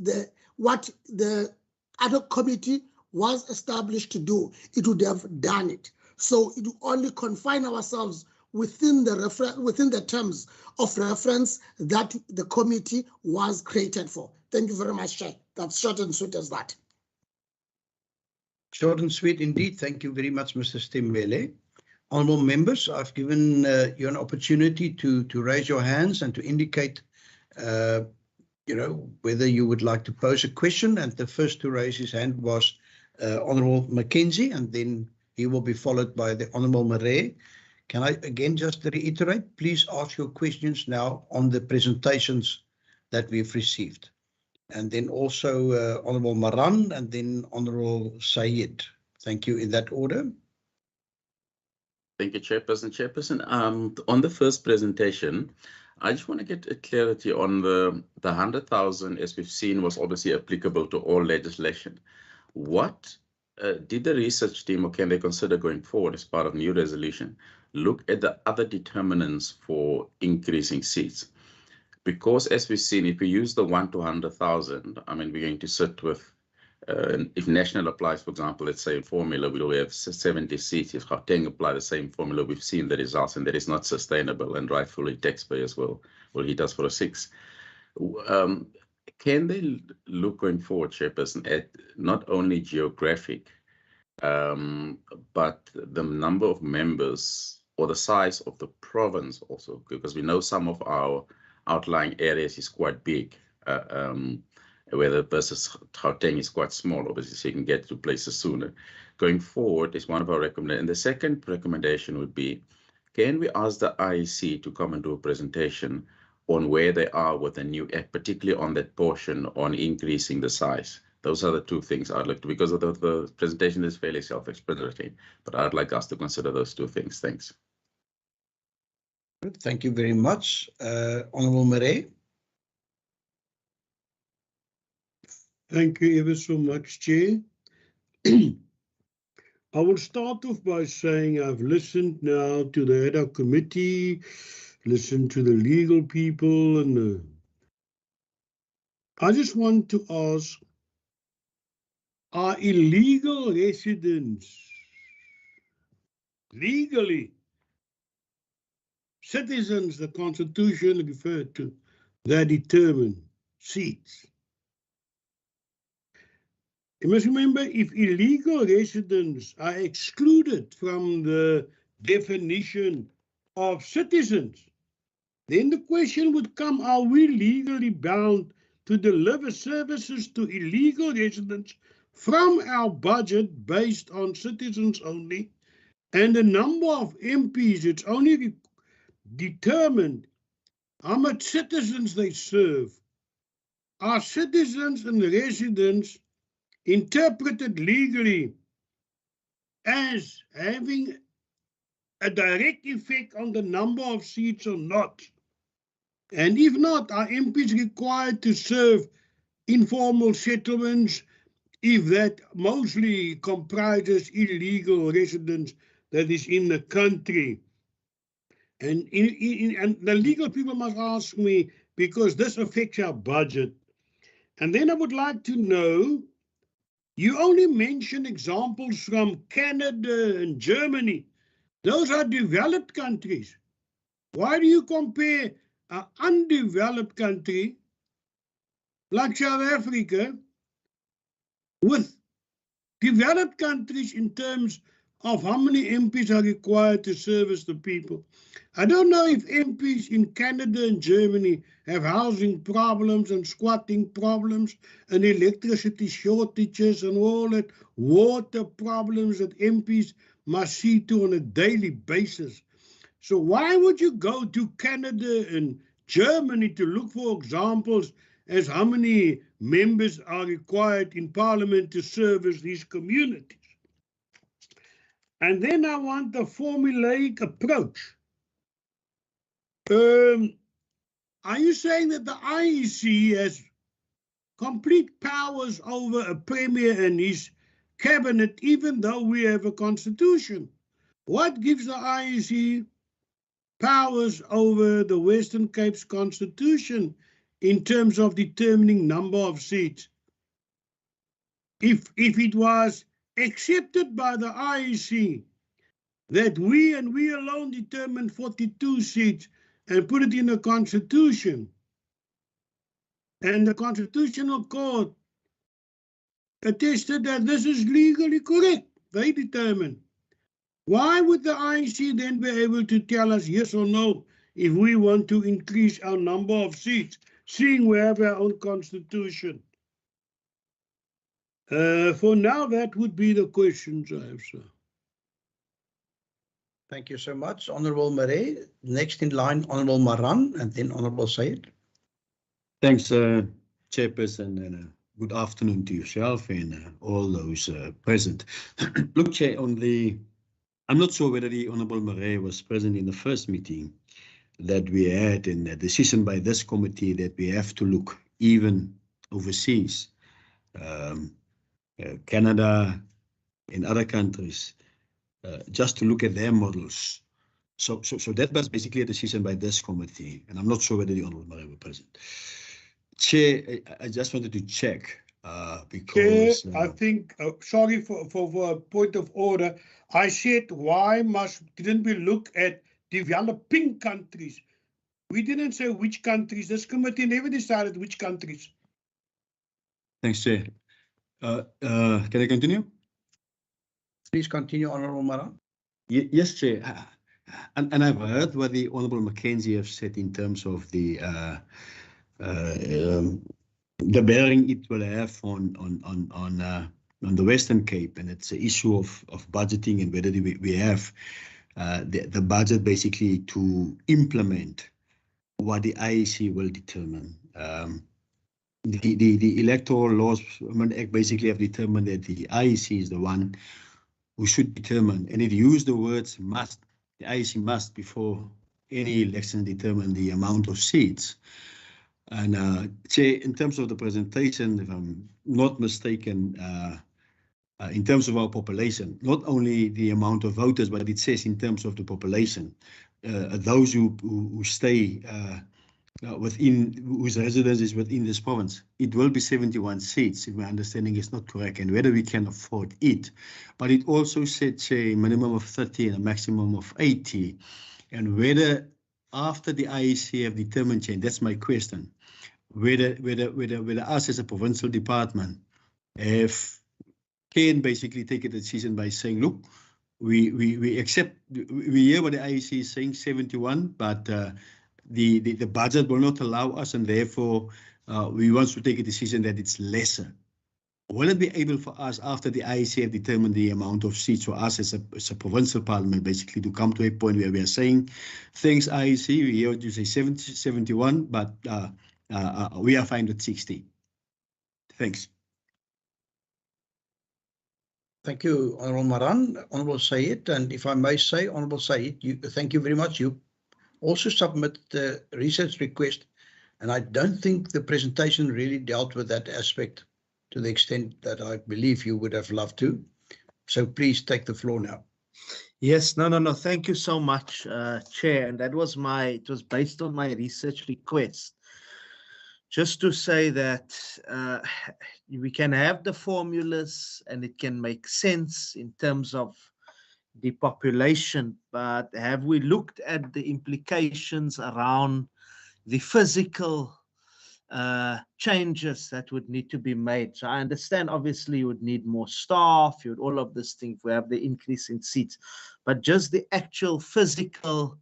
what the ad hoc committee was established to do, it would have done it. So it will only confine ourselves within the terms of reference that the committee was created for. Thank you very much, Chair. That's short and sweet as that. Short and sweet indeed. Thank you very much, Mr. Stembele. Honourable members, I've given you an opportunity to raise your hands and to indicate, whether you would like to pose a question. And the first to raise his hand was Honourable Mackenzie, and then he will be followed by the Honourable Murray. Can I again just reiterate, please ask your questions now on the presentations that we've received. And then also Honourable Maran, and then Honourable Sayed. Thank you, in that order. Thank you, Chairperson. On the first presentation, I just want to get a clarity on the 100,000, as we've seen, was obviously applicable to all legislation. What did the research team, or can they consider going forward as part of new resolution, look at the other determinants for increasing seats? Because as we've seen, if we use the 1 to 100,000, I mean, we're going to sit with, if national applies, for example, let's say a formula, we will have 70 seats. If Gauteng apply the same formula, we've seen the results, and that is not sustainable, and rightfully taxpayers will hit us for a 6. Can they look going forward, Chairperson, at not only geographic, but the number of members or the size of the province also? Because we know some of our outlying areas is quite big, whether versus Gauteng is quite small, obviously, so you can get to places sooner. Going forward is one of our recommendations. And the second recommendation would be, can we ask the IEC to come and do a presentation on where they are with the new act, particularly on that portion on increasing the size? Those are the two things I'd like to, because of the presentation is fairly self-explanatory, but I'd like us to consider those two things. Thanks. Thank you very much. Honourable Murray. Thank you ever so much, Chair. I will start off by saying I've listened now to the ad hoc committee, listened to the legal people, and I just want to ask, are illegal residents legally citizens the Constitution referred to? that determine seats. You must remember, if illegal residents are excluded from the definition of citizens, then the question would come, are we legally bound to deliver services to illegal residents from our budget based on citizens only? And the number of MPs, it's only determined how much citizens they serve. Are citizens and residents interpreted legally as having a direct effect on the number of seats or not? And if not, are MPs required to serve informal settlements if that mostly comprises illegal residents that is in the country? And, and the legal people must ask me, because this affects our budget. And then I would like to know, you only mention examples from Canada and Germany. Those are developed countries. Why do you compare an undeveloped country like South Africa with developed countries in terms of how many MPs are required to service the people? I don't know if MPs in Canada and Germany have housing problems and squatting problems and electricity shortages and all that water problems that MPs must see to on a daily basis. So why would you go to Canada and Germany to look for examples as how many members are required in Parliament to service these communities? And then I want a formulaic approach. Are you saying that the IEC has complete powers over a premier and his cabinet, even though we have a constitution? What gives the IEC powers over the Western Cape's constitution in terms of determining number of seats? If it was accepted by the IEC that we and we alone determine 42 seats and put it in the constitution, and the Constitutional Court attested that this is legally correct, they determine, why would the IEC then be able to tell us yes or no if we want to increase our number of seats, seeing we have our own constitution? For now, that would be the questions I have, sir. Thank you so much, Honorable Murray. Next in line, Honorable Maran, and then Honorable Sayed. Thanks, Chairperson, and good afternoon to yourself and all those present. Look, Chair, I'm not sure whether the Honorable Murray was present in the first meeting that we had, and a decision by this committee that we have to look even overseas, Canada and other countries, just to look at their models. So that was basically a decision by this committee, and I'm not sure whether the Honorable Murray was present. Chair, I just wanted to check because Chair, I think, sorry for a point of order. I said, why didn't we look at developing countries? We didn't say which countries. This committee never decided which countries. Thanks, Chair. Can I continue? Please continue, Honorable Maran. Yes, Chair. And I've heard what the Honorable Mackenzie have said in terms of the bearing it will have on the Western Cape, and it's an issue of budgeting and whether we have the budget basically to implement what the IEC will determine. The Electoral Laws Act basically have determined that the IEC is the one who should determine, and it used the words must. The IEC must, before any election, determine the amount of seats. And Chair, in terms of the presentation, if I'm not mistaken, in terms of our population, not only the amount of voters, but it says in terms of the population, those who stay within, whose residence is within this province, it will be 71 seats, if my understanding is not correct, and whether we can afford it. But it also said, say, a minimum of 30 and a maximum of 80, and whether after the IEC have determined change, that's my question, whether us as a provincial department can basically take a decision by saying, look, we accept, we hear what the IEC is saying, 71, but the budget will not allow us, and therefore we want to take a decision that it's lesser. Will it be able for us, after the IEC have determined the amount of seats for us as a provincial parliament, basically to come to a point where we are saying, thanks IEC, we hear you say 70, 71, but we are fine with 60. Thanks. Thank you, Honourable Maran, Honourable Sayed, and if I may say, Honourable Sayed, thank you very much. You also submit the research request, and I don't think the presentation really dealt with that aspect to the extent that I believe you would have loved to. So please take the floor now. Yes, no. Thank you so much, Chair. And that was it was based on my research request. Just to say that we can have the formulas and it can make sense in terms of the population, but have we looked at the implications around the physical changes that would need to be made? So I understand, obviously, you would need more staff, you would all of this thing, we have the increase in seats, but just the actual physical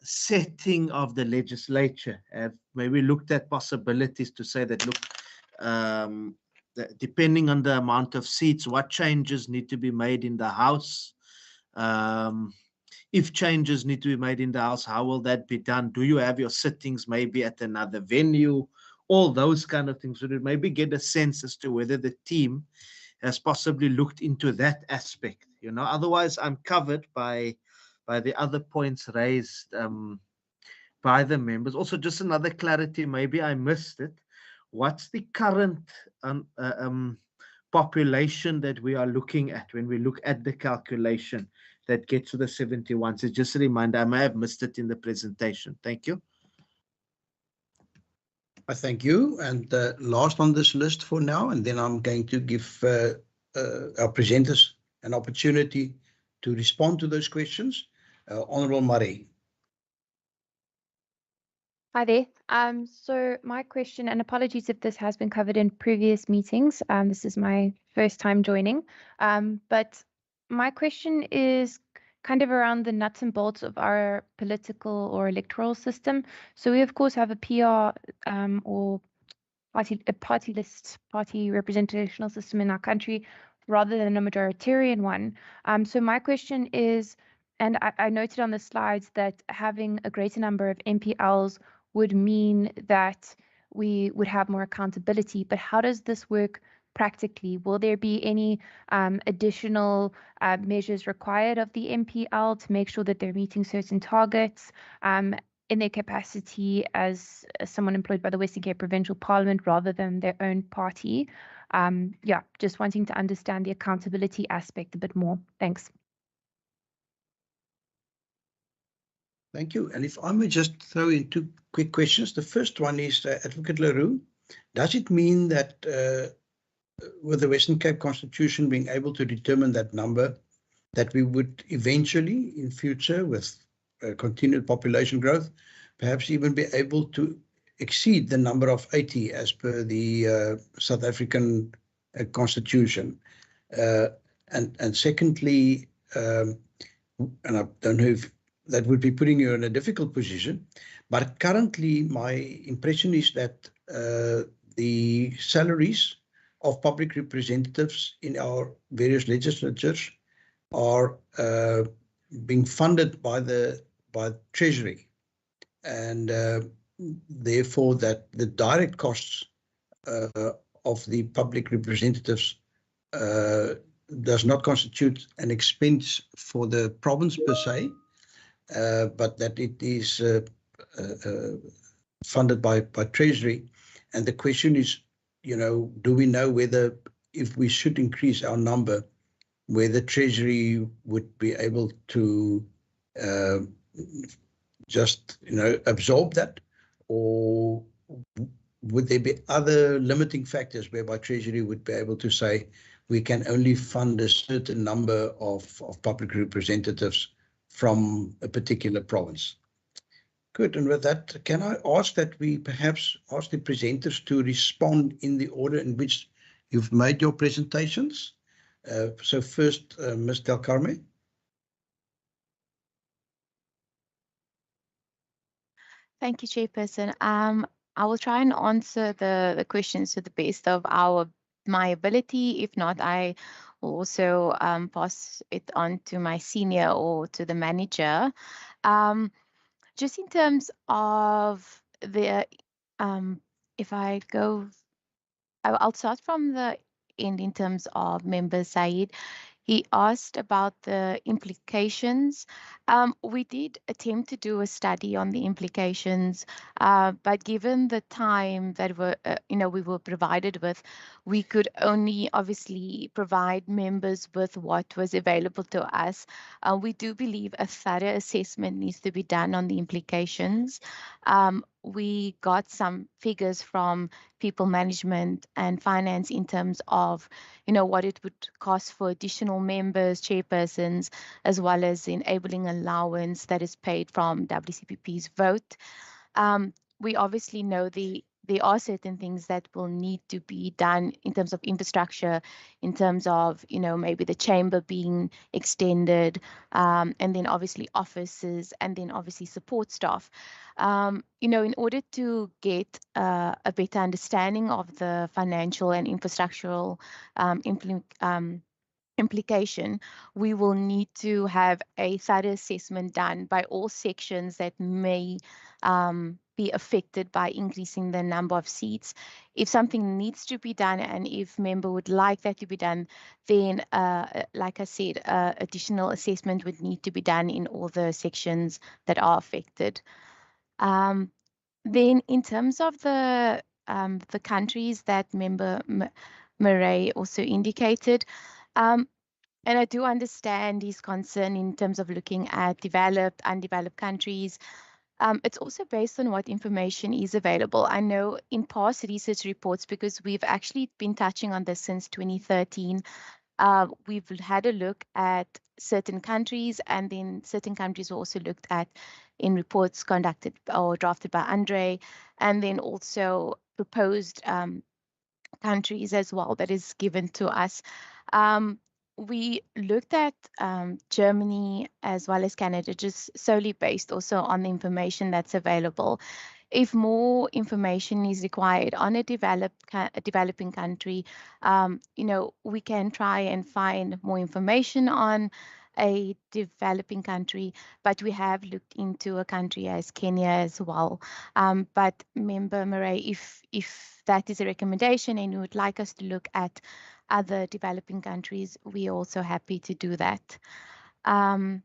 setting of the legislature. Have maybe looked at possibilities to say that, look, that depending on the amount of seats, what changes need to be made in the House? If changes need to be made in the House, how will that be done? Do you have your sittings maybe at another venue? All those kind of things. So to maybe get a sense as to whether the team has possibly looked into that aspect. You know, otherwise I'm covered by the other points raised by the members. Also, just another clarity, maybe I missed it. What's the current population that we are looking at when we look at the calculation that gets to the 71? So just a reminder, I may have missed it in the presentation. Thank you. I thank you. And last on this list for now, and then I'm going to give our presenters an opportunity to respond to those questions. Honourable Murray. Hi there. So my question, and apologies if this has been covered in previous meetings. This is my first time joining. But my question is kind of around the nuts and bolts of our political or electoral system. So we of course have a PR or party list, party representational system in our country, rather than a majoritarian one. So my question is, and I noted on the slides that having a greater number of MPLs would mean that we would have more accountability, but how does this work practically? Will there be any additional measures required of the MPL to make sure that they're meeting certain targets in their capacity as someone employed by the Western Cape Provincial Parliament rather than their own party? Yeah, just wanting to understand the accountability aspect a bit more. Thanks. Thank you. And if I may just throw in two quick questions. The first one is, Advocate Leroux, does it mean that with the Western Cape Constitution being able to determine that number, that we would eventually in future with continued population growth, perhaps even be able to exceed the number of 80 as per the South African Constitution? And secondly, and I don't know if that would be putting you in a difficult position, but currently my impression is that the salaries of public representatives in our various legislatures are being funded by the Treasury, and therefore that the direct costs of the public representatives does not constitute an expense for the province per se, but that it is funded by Treasury. And the question is, you know, do we know whether, if we should increase our number, whether Treasury would be able to just, you know, absorb that, or would there be other limiting factors whereby Treasury would be able to say we can only fund a certain number of public representatives from a particular province? Good. And with that, can I ask that we perhaps ask the presenters to respond in the order in which you've made your presentations? So first, Ms. Del Carme. Thank you, Chairperson. I will try and answer the questions to the best of my ability. If not, I will also pass it on to my senior or to the manager. Just in terms of if I go, I'll start from the end in terms of Member Said. He asked about the implications. We did attempt to do a study on the implications, but given the time that we were provided with, we could only obviously provide members with what was available to us. We do believe a thorough assessment needs to be done on the implications. We got some figures from people management and finance in terms of what it would cost for additional members, chairpersons, as well as enabling allowance that is paid from WCPP's vote. We obviously know there are certain things that will need to be done in terms of infrastructure, in terms of, maybe the chamber being extended, and then obviously offices, and then obviously support staff. In order to get a better understanding of the financial and infrastructural implication, we will need to have a thorough assessment done by all sections that may be affected by increasing the number of seats. If something needs to be done and if member would like that to be done, then like I said, additional assessment would need to be done in all the sections that are affected. Then in terms of the countries that Member Murray also indicated, and I do understand his concern in terms of looking at developed, undeveloped countries. It's also based on what information is available. I know in past research reports, because we've actually been touching on this since 2013, we've had a look at certain countries, and then certain countries were also looked at in reports conducted or drafted by Andre, and then also proposed countries as well that is given to us. We looked at Germany as well as Canada, just solely based also on the information that's available. If more information is required on a developing country, we can try and find more information on a developing country, but we have looked into a country as Kenya as well. But Member Murray, if that is a recommendation and you would like us to look at other developing countries, we're also happy to do that. And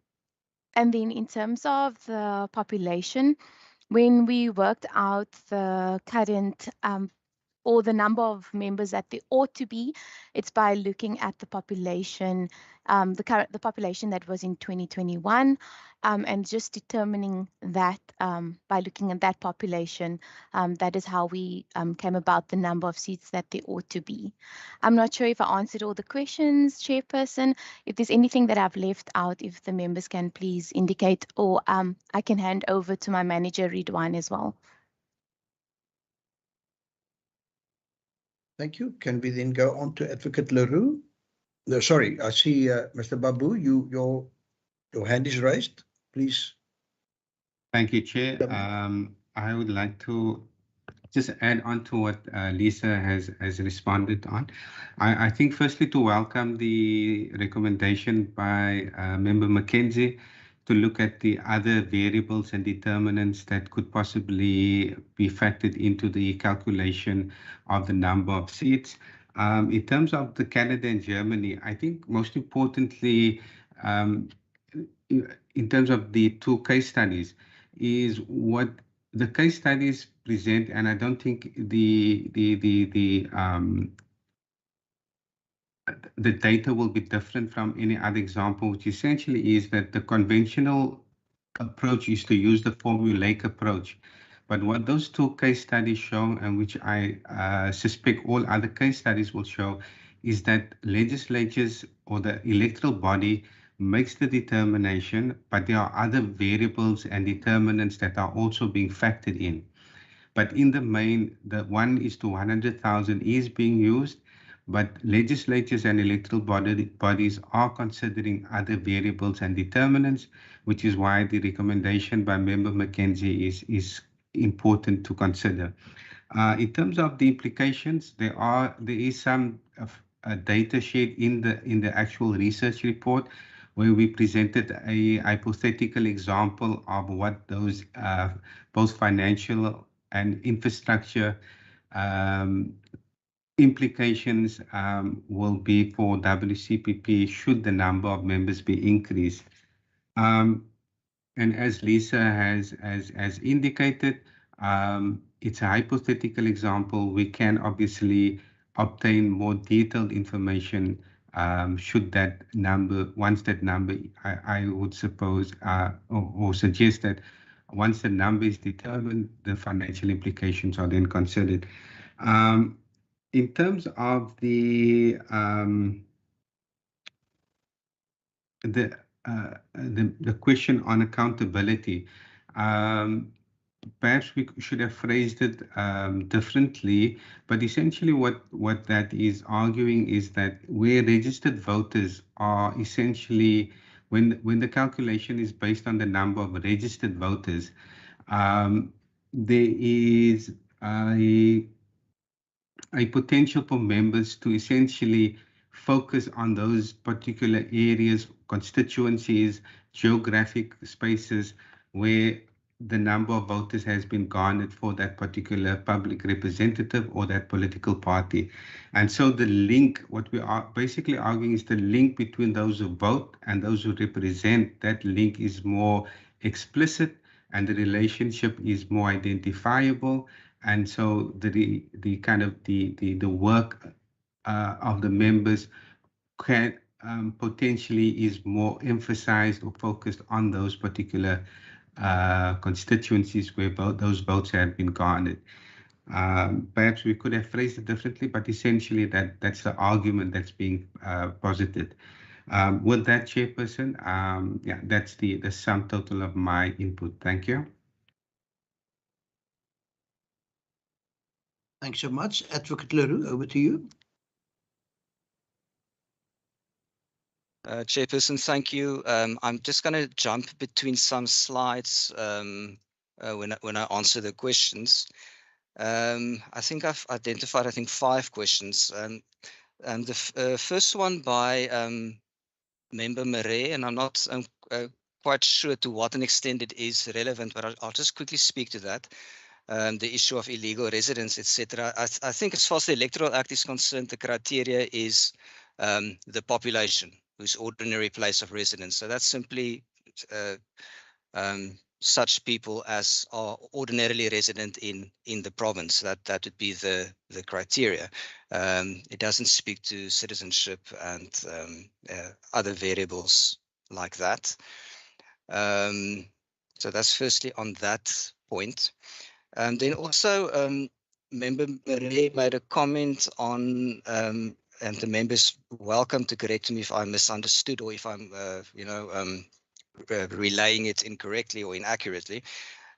then in terms of the population, when we worked out the current or the number of members that there ought to be, it's by looking at the population, the population that was in 2021, and just determining that by looking at that population, that is how we came about the number of seats that there ought to be. I'm not sure if I answered all the questions, Chairperson. If there's anything that I've left out, if the members can please indicate, or I can hand over to my manager, Ridwan, as well. Thank you. Can we then go on to Advocate Leroux? No, sorry, I see Mr. Babu, your hand is raised, please. Thank you, Chair. I would like to just add on to what Lisa has responded on. I think firstly to welcome the recommendation by Member Mackenzie to look at the other variables and determinants that could possibly be factored into the calculation of the number of seats. In terms of the Canada and Germany, I think most importantly, in terms of the two case studies, is what the case studies present, and I don't think the data will be different from any other example, which essentially is that the conventional approach is to use the formulaic approach. But what those two case studies show, and which I suspect all other case studies will show, is that legislatures or the electoral body makes the determination, but there are other variables and determinants that are also being factored in. But in the main, the 1:100,000 is being used, but legislatures and electoral bodies are considering other variables and determinants, which is why the recommendation by Member Mackenzie is important to consider. In terms of the implications, there is some data shared in the actual research report, where we presented a hypothetical example of what those both financial and infrastructure implications will be for WCPP should the number of members be increased. And as Lisa has indicated, it's a hypothetical example. We can obviously obtain more detailed information should that number, once that number, I would suppose, or suggest that once the number is determined, the financial implications are then considered. In terms of the question on accountability, perhaps we should have phrased it differently, but essentially what that is arguing is that where registered voters are essentially, when the calculation is based on the number of registered voters, there is a potential for members to essentially focus on those particular areas, constituencies, geographic spaces where the number of voters has been garnered for that particular public representative or that political party. And so the link, what we are basically arguing is the link between those who vote and those who represent, that link is more explicit and the relationship is more identifiable. And so the kind of the work of the members can potentially is more emphasized or focused on those particular constituencies where those votes have been garnered. Perhaps we could have phrased it differently, but essentially that's the argument that's being posited. With that, Chairperson, yeah, that's the sum total of my input. Thank you. Thanks so much. Advocate Leroux, over to you. Chairperson, thank you. I'm just going to jump between some slides when I answer the questions. I think I've identified, 5 questions. And the first one by Member Marais, and I'm not quite sure to what an extent it is relevant, but I'll just quickly speak to that. The issue of illegal residence, etc. I think as far as the Electoral Act is concerned, the criteria is the population, whose ordinary place of residence. So that's simply such people as are ordinarily resident in the province. That would be the criteria. It doesn't speak to citizenship and other variables like that. So that's firstly on that point. And then also, Member Marais made a comment on, and the members welcome to correct me if I misunderstood or if I'm, relaying it incorrectly or inaccurately.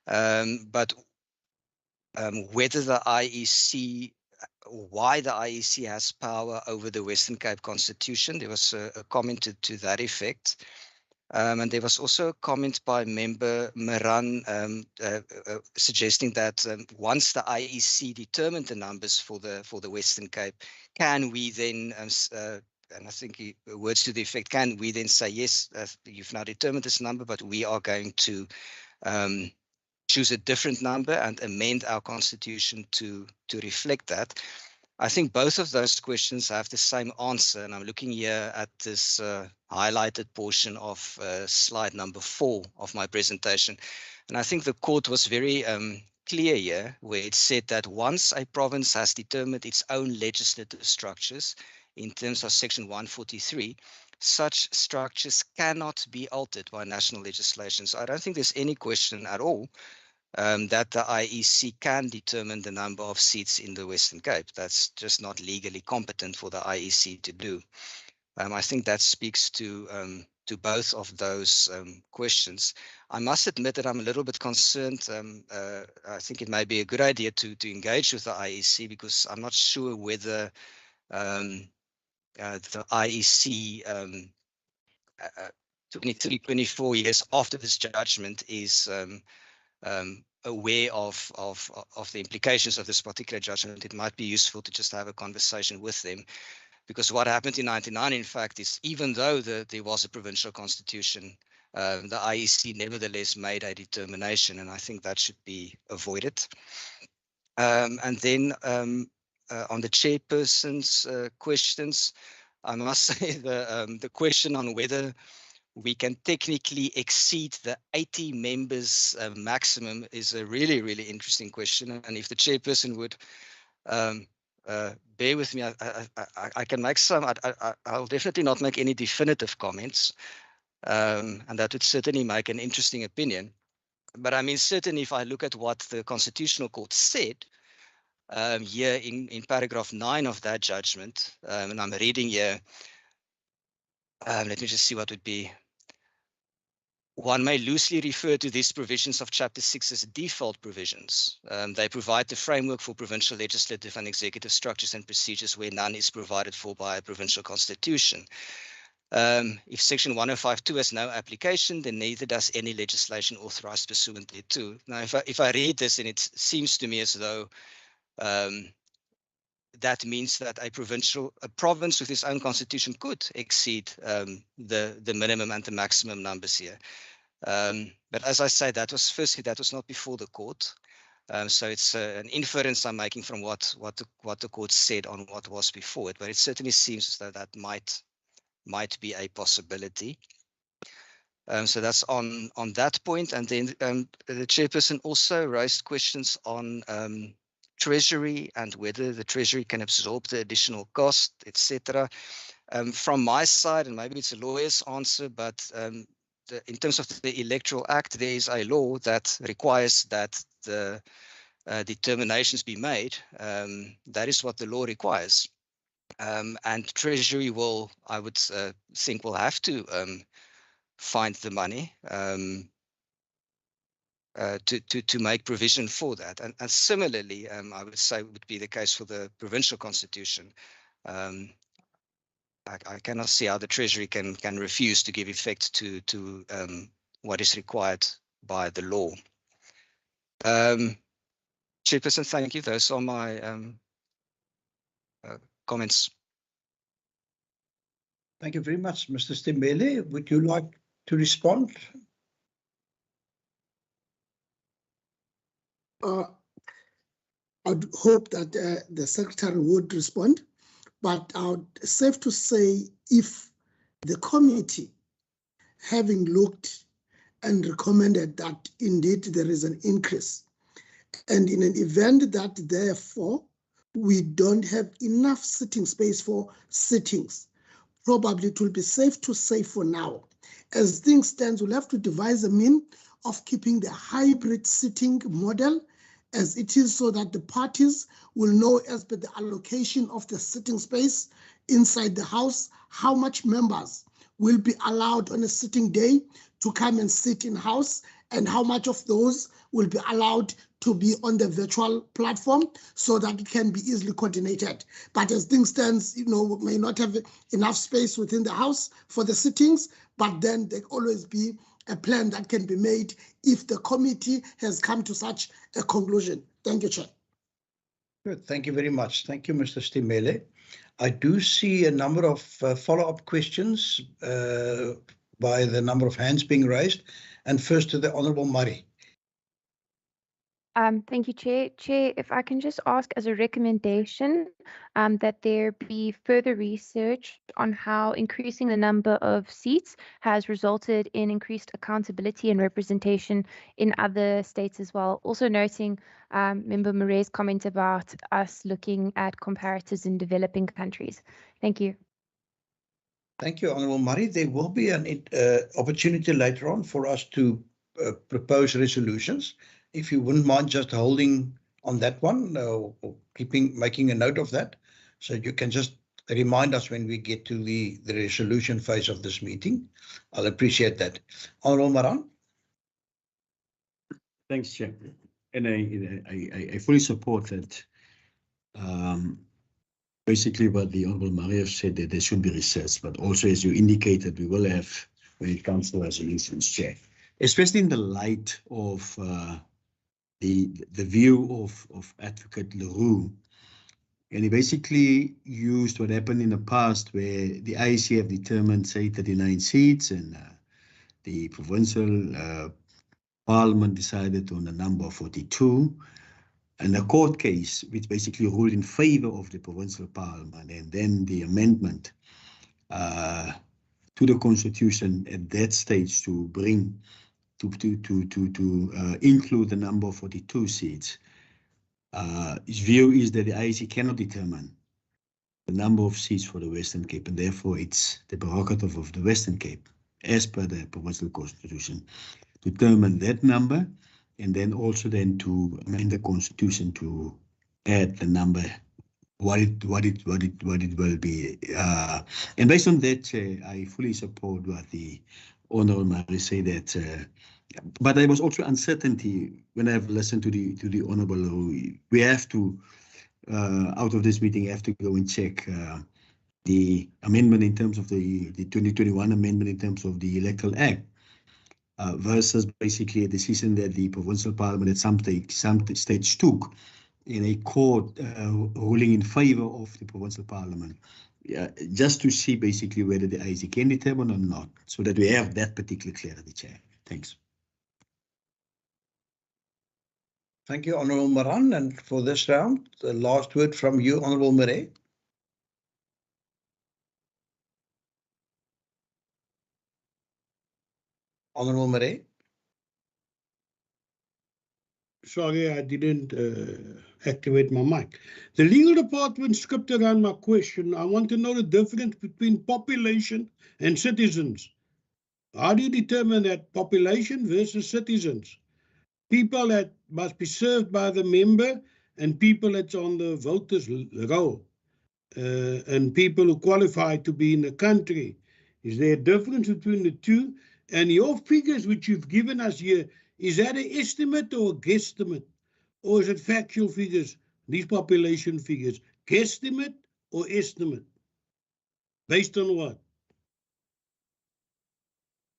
But whether the IEC, why the IEC has power over the Western Cape Constitution, there was a comment to that effect. And there was also a comment by Member Moran suggesting that once the IEC determined the numbers for the Western Cape, can we then, and I think words to the effect, can we then say, yes, you've now determined this number, but we are going to choose a different number and amend our constitution to reflect that? I think both of those questions have the same answer, and I'm looking here at this highlighted portion of slide number 4 of my presentation. And I think the court was very clear here, where it said that once a province has determined its own legislative structures in terms of Section 143, such structures cannot be altered by national legislation. So I don't think there's any question at all that the IEC can determine the number of seats in the Western Cape. That's just not legally competent for the IEC to do. I think that speaks to both of those questions. I must admit that I'm a little bit concerned. I think it may be a good idea to engage with the IEC, because I'm not sure whether the IEC 23, 24 years after this judgment is aware of the implications of this particular judgment. It might be useful to just have a conversation with them, because what happened in 1999, in fact, is even though there was a provincial constitution, the IEC nevertheless made a determination, and I think that should be avoided. And then on the chairperson's questions, I must say the question on whether we can technically exceed the 80 members maximum is a really, really interesting question. And if the chairperson would bear with me, I can make some, I'll definitely not make any definitive comments. And that would certainly make an interesting opinion. But I mean, certainly if I look at what the Constitutional Court said here in paragraph 9 of that judgment, and I'm reading here, let me just see what would be. One may loosely refer to these provisions of Chapter 6 as default provisions. They provide the framework for provincial legislative and executive structures and procedures where none is provided for by a provincial constitution. If Section 105.2 has no application, then neither does any legislation authorized pursuant thereto. Now, if I read this, and it seems to me as though that means that a province with its own constitution could exceed the minimum and the maximum numbers here. But as I say, that was not before the court. So it's an inference I'm making from what the court said on what was before it. But it certainly seems as though that might be a possibility. So that's on that point. And then the chairperson also raised questions on Treasury and whether the Treasury can absorb the additional cost, etc. From my side, and maybe it's a lawyer's answer, but in terms of the Electoral Act, there is a law that requires that the determinations be made. That is what the law requires. And Treasury will, I would think, will have to find the money to make provision for that. And similarly, I would say would be the case for the provincial constitution. I cannot see how the Treasury can refuse to give effect to what is required by the law. Chairperson, thank you. Those are my comments. Thank you very much, Mr. Stimele. Would you like to respond? I'd hope that the secretary would respond, but safe to say, if the committee, having looked and recommended that indeed there is an increase, and in an event that therefore we don't have enough sitting space for sittings, probably it will be safe to say for now, as things stand, we'll have to devise a mean of keeping the hybrid sitting model as it is, so that the parties will know, as per the allocation of the sitting space inside the House, how much members will be allowed on a sitting day to come and sit in House, and how much of those will be allowed to be on the virtual platform, so that it can be easily coordinated. But as things stand, we may not have enough space within the House for the sittings, but then there always be a plan that can be made if the committee has come to such a conclusion. Thank you, Chair. Good. Thank you very much. Thank you, Mr. Stimele. I do see a number of follow-up questions by the number of hands being raised. And first to the Honourable Murray. Thank you, Chair. Chair, if I can just ask as a recommendation that there be further research on how increasing the number of seats has resulted in increased accountability and representation in other states as well. Also noting Member Murray's comment about us looking at comparatives in developing countries. Thank you. Thank you, Honourable Murray. There will be an opportunity later on for us to propose resolutions. If you wouldn't mind just holding on that one, or making a note of that, so you can just remind us when we get to the resolution phase of this meeting. I'll appreciate that. Honourable Maran. Thanks, Chair. And I fully support that. Basically, what the Honourable Maria said, that there should be research, but also, as you indicated, we will have when it comes to resolutions, Chair, especially in the light of the view of Advocate Leroux. And he basically used what happened in the past where the IEC have determined, say, 39 seats and the provincial parliament decided on a number of 42. And a court case which basically ruled in favor of the provincial parliament, and then the amendment to the constitution at that stage to bring to include the number of 42 seats. His view is that the IEC cannot determine the number of seats for the Western Cape, and therefore it's the prerogative of the Western Cape, as per the provincial constitution, to determine that number, and then also then to amend the constitution to add the number, what it will be. And based on that, I fully support what the Honourable Mary said that. But there was also uncertainty when I've listened to the Honourable. We have to, out of this meeting, have to go and check the amendment in terms of the 2021 amendment in terms of the Electoral Act. Versus basically a decision that the provincial parliament at some stage took in a court ruling in favor of the provincial parliament, just to see basically whether the IEC can determine or not, so that we have that particular clarity, Chair. Thanks. Thank you, Honourable Maran. And for this round, the last word from you, Honourable Murray. Honourable Murray. Sorry, I didn't activate my mic. The legal department skipped around my question. I want to know the difference between population and citizens. How do you determine that population versus citizens? People that must be served by the member and people that's on the voters roll, and people who qualify to be in the country. Is there a difference between the two? And your figures which you've given us here, is that an estimate or a guesstimate? Or is it factual figures, these population figures? Guesstimate or estimate? Based on what?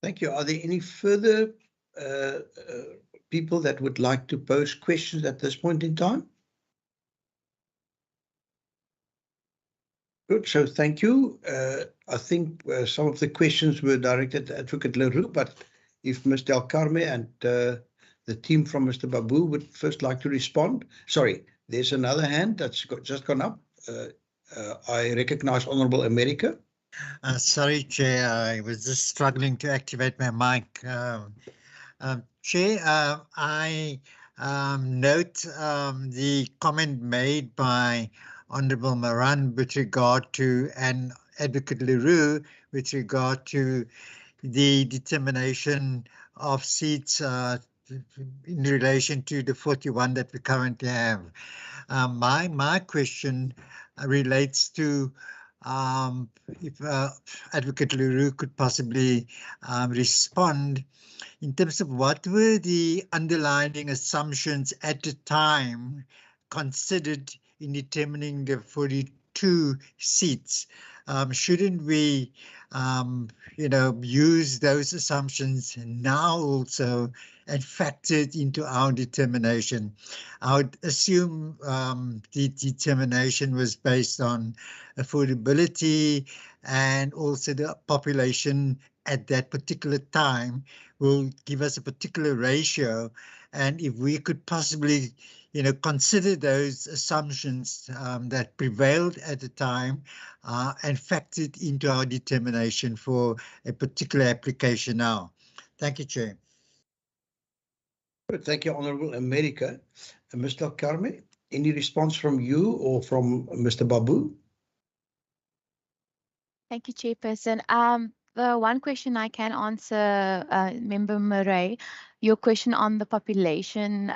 Thank you. Are there any further people that would like to pose questions at this point in time? Good, so thank you. I think some of the questions were directed to Advocate Leroux, but if Mr. Alcarme and the team from Mr. Babu would first like to respond. Sorry, there's another hand that's just gone up. I recognize Honourable America. Sorry, Chair, I was just struggling to activate my mic. Chair, I note the comment made by Honourable Maran with regard to, and Advocate Leroux with regard to the determination of seats in relation to the 41 that we currently have. My question relates to if Advocate Leroux could possibly respond in terms of what were the underlying assumptions at the time considered in determining the 42 seats. Shouldn't we, use those assumptions now also and factor it into our determination? I would assume the determination was based on affordability and also the population at that particular time will give us a particular ratio. And if we could possibly, consider those assumptions that prevailed at the time and factored into our determination for a particular application now. Thank you, Chair. Good, thank you, Honourable America. Mr. Alcarme, any response from you or from Mr. Babu? Thank you, Chairperson. The one question I can answer, Member Murray, your question on the population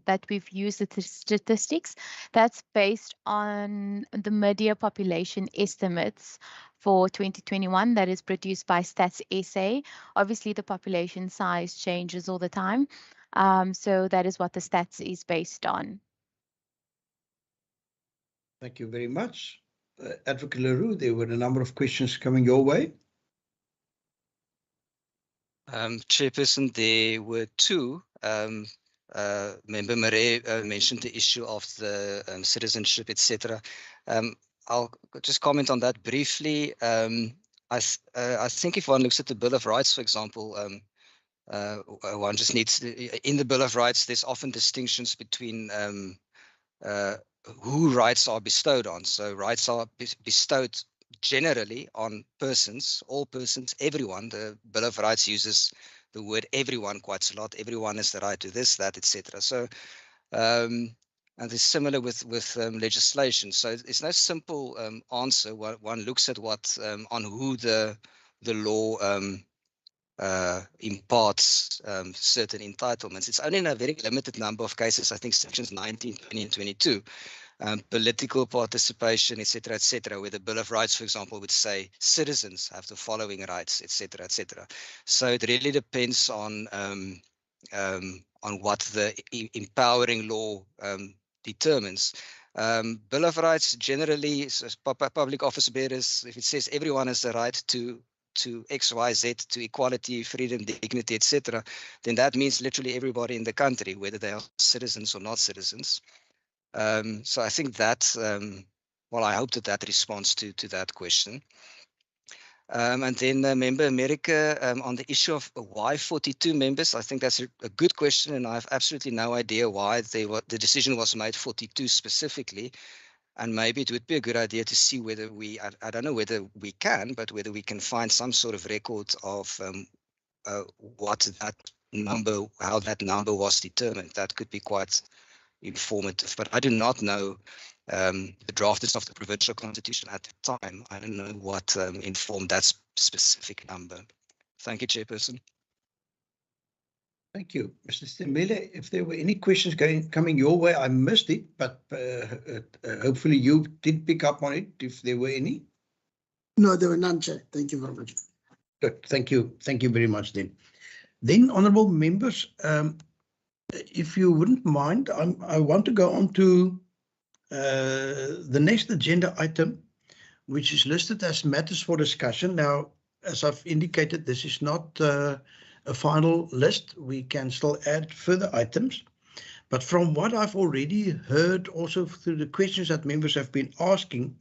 that we've used the statistics, that's based on the mid-year population estimates for 2021 that is produced by Stats SA. Obviously, the population size changes all the time. So that is what the stats is based on. Thank you very much. Advocate Leroux, there were a number of questions coming your way. Chairperson, there were two. Member Murray mentioned the issue of the citizenship, etc. I'll just comment on that briefly. I think if one looks at the Bill of Rights, for example, one just needs in the Bill of Rights, there's often distinctions between who rights are bestowed on. So rights are bestowed generally on persons, all persons, everyone. The Bill of Rights uses the word everyone quite a lot. Everyone has the right to this, that, etc. So, and it's similar with legislation. So it's no simple answer. One looks at what on who the law imparts certain entitlements. It's only in a very limited number of cases, I think sections 19, 20, and 22, political participation, etc., where the Bill of Rights, for example, would say citizens have the following rights, etc., etc. So it really depends on what the empowering law determines. Bill of Rights generally, public office bearers, if it says everyone has the right to X, Y, Z, to equality, freedom, dignity, etc., then that means literally everybody in the country, whether they are citizens or not citizens. So I think that, well, I hope that responds to that question. And then Member America, on the issue of why 42 members, I think that's a good question, and I have absolutely no idea why the decision was made 42 specifically. And maybe it would be a good idea to see whether I don't know whether we can, but whether we can find some sort of record of what that number, how that number was determined. That could be quite informative, but I do not know the drafters of the provincial constitution at the time. I don't know what informed that specific number. Thank you, Chairperson. Thank you. Mr. Stemele, if there were any questions coming your way, I missed it, but hopefully you did pick up on it, if there were any. No, there were none, Chair. Thank you very much. Good. Thank you. Thank you very much then. Then, honourable members, if you wouldn't mind, I want to go on to the next agenda item, which is listed as matters for discussion. Now, as I've indicated, this is not a final list. We can still add further items. But from what I've already heard, also through the questions that members have been asking,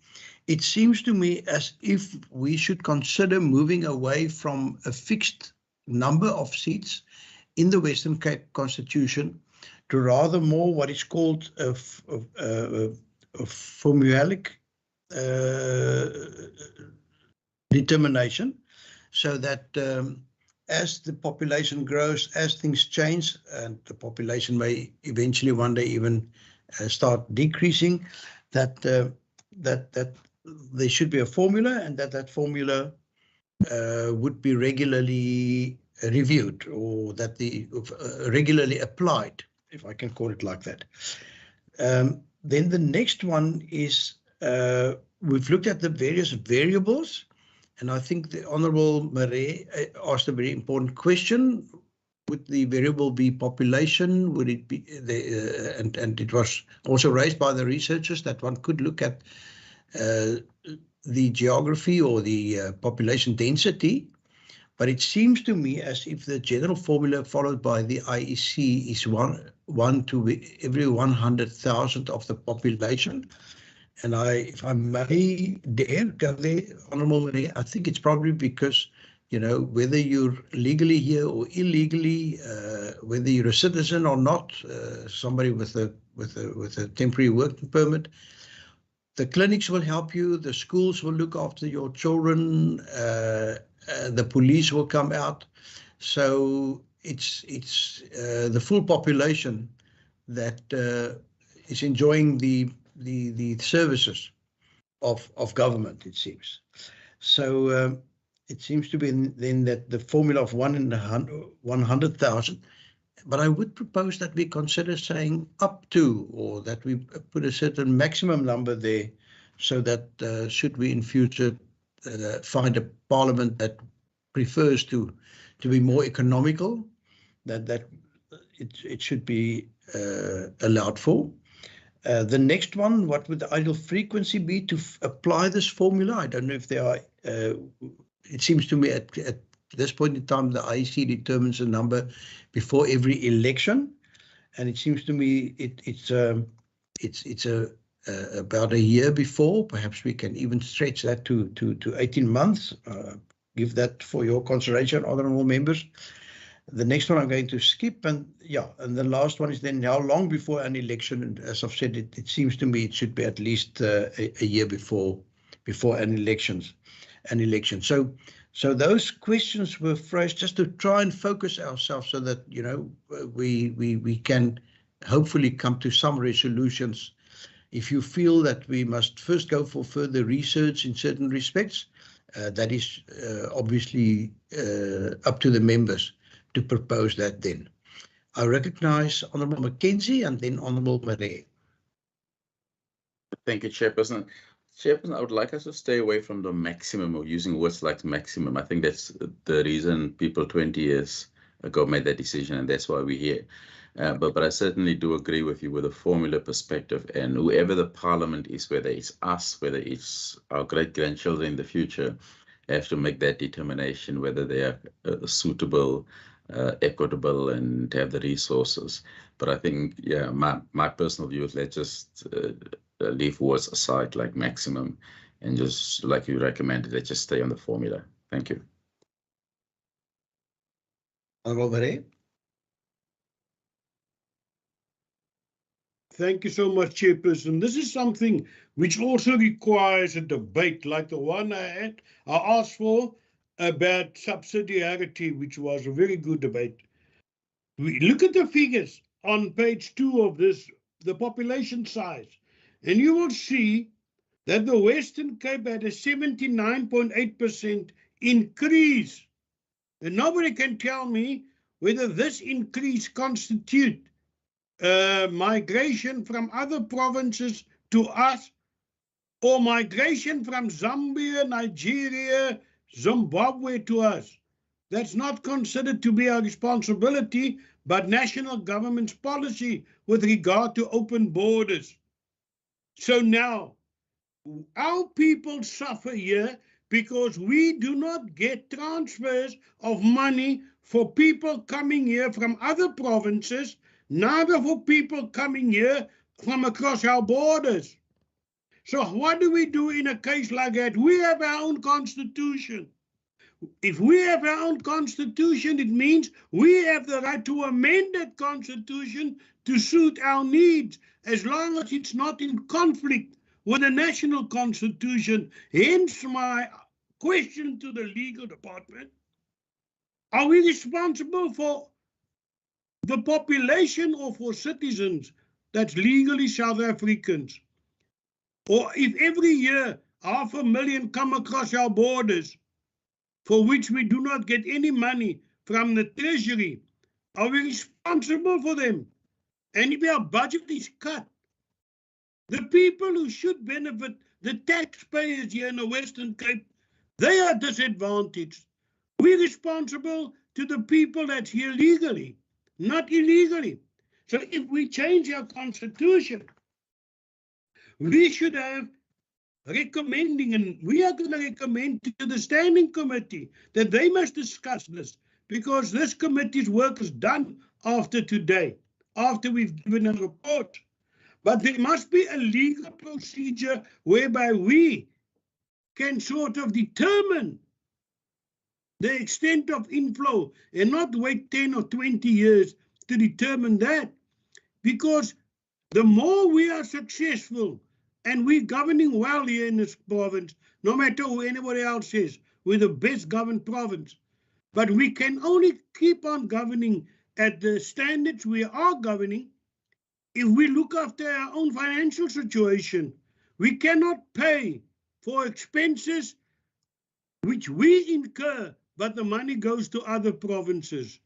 it seems to me as if we should consider moving away from a fixed number of seats in the Western Cape Constitution to rather more what is called a formulaic determination, so that as the population grows, as things change, and the population may eventually one day even start decreasing, that there should be a formula, and that formula would be regularly reviewed, or that regularly applied, if I can call it like that. Then the next one is we've looked at the various variables, and I think the Honourable Murray asked a very important question. Would the variable be population? Would it be and it was also raised by the researchers that one could look at the geography or the population density. But it seems to me as if the general formula followed by the IEC is one to every 100,000 of the population. And if I may dare go there, Honourable Maria, I think it's probably because, you know, whether you're legally here or illegally, whether you're a citizen or not, somebody with a temporary working permit, the clinics will help you, the schools will look after your children, the police will come out. So it's the full population that is enjoying the services of government, it seems. So it seems to be then that the formula of 1 in 100,000 But I would propose that we consider saying up to, or that we put a certain maximum number there, so that should we in future find a parliament that prefers to be more economical, that it should be allowed for. The next one, what would the ideal frequency be to apply this formula? I don't know if there are, it seems to me at this point in time, the IEC determines a number before every election. And it seems to me it's about a year before. Perhaps we can even stretch that to 18 months. Give that for your consideration, honourable members. The next one I'm going to skip, and the last one is then how long before an election. And as I've said, it seems to me it should be at least a year before an election. So those questions were phrased just to try and focus ourselves, so that we can hopefully come to some resolutions. If you feel that we must first go for further research in certain respects, that is obviously up to the members to propose that then. I recognise Honourable Mackenzie and then Honourable Marais. Thank you, Chairperson. Chairperson, I would like us to stay away from the maximum, or using words like maximum. I think that's the reason people 20 years ago made that decision, and that's why we're here. But I certainly do agree with you with the formula perspective, and whoever the parliament is, whether it's us, whether it's our great-grandchildren in the future, have to make that determination whether they are suitable, equitable, and have the resources. But I think, yeah, my personal view is let's just leave words aside like maximum, and just like you recommended, let's just stay on the formula. Thank you. Honourable Marais. Thank you so much, Chairperson. This is something which also requires a debate like the one I asked for about subsidiarity, which was a very good debate. We look at the figures on page 2 of this, the population size, and you will see that the Western Cape had a 79.8% increase. And nobody can tell me whether this increase constitutes migration from other provinces to us, or migration from Zambia, Nigeria, Zimbabwe to us. That's not considered to be our responsibility, but national government's policy with regard to open borders. So now, our people suffer here because we do not get transfers of money for people coming here from other provinces, neither for people coming here from across our borders. So what do we do in a case like that? We have our own constitution. If we have our own constitution, it means we have the right to amend that constitution to suit our needs, as long as it's not in conflict with the national constitution. Hence my question to the legal department: are we responsible for the population or for citizens that's legally South Africans? Or if every year 500,000 come across our borders, for which we do not get any money from the treasury, are we responsible for them? And if our budget is cut, the people who should benefit, the taxpayers here in the Western Cape, they are disadvantaged. We're responsible to the people that's here legally, not illegally. So if we change our constitution, we should have recommending, and we are going to recommend to the standing committee that they must discuss this, because this committee's work is done after today, after we've given a report. But there must be a legal procedure whereby we can sort of determine the extent of inflow and not wait 10 or 20 years to determine that. Because the more we are successful, and we're governing well here in this province, no matter who anybody else is, we're the best governed province. But we can only keep on governing at the standards we are governing if we look after our own financial situation. We cannot pay for expenses which we incur, but the money goes to other provinces.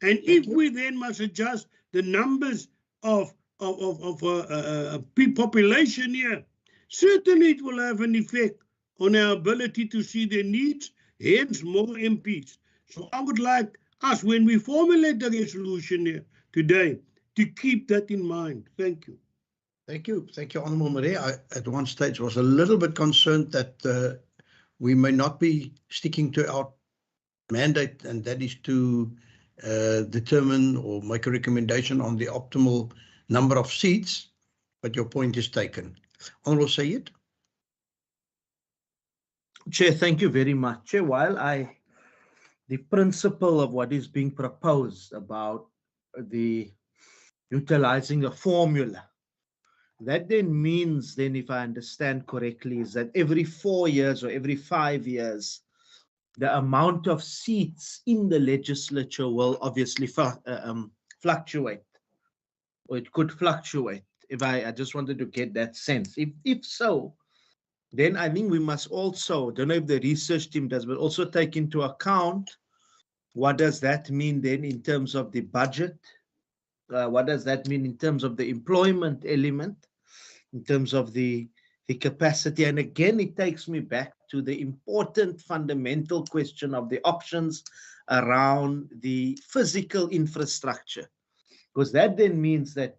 And if we then must adjust the numbers of population here, certainly it will have an effect on our ability to see their needs, hence more MPs. So I would like us, when we formulate the resolution here today, to keep that in mind. Thank you. Thank you. Thank you, Honourable Marais. I, at one stage, was a little bit concerned that we may not be sticking to our mandate, and that is to determine or make a recommendation on the optimal number of seats, but your point is taken. Honourable Sayed. Chair, thank you very much. Chair, the principle of what is being proposed about the utilizing a formula, that then means, then if I understand correctly, is that every 4 years or every 5 years, the amount of seats in the legislature will obviously fluctuate, or it could fluctuate. If I just wanted to get that sense. If so, then I think we must also, don't know if the research team does, but also take into account what does that mean then in terms of the budget? What does that mean in terms of the employment element, in terms of the capacity? And again, it takes me back to the important fundamental question of the options around the physical infrastructure, because that then means that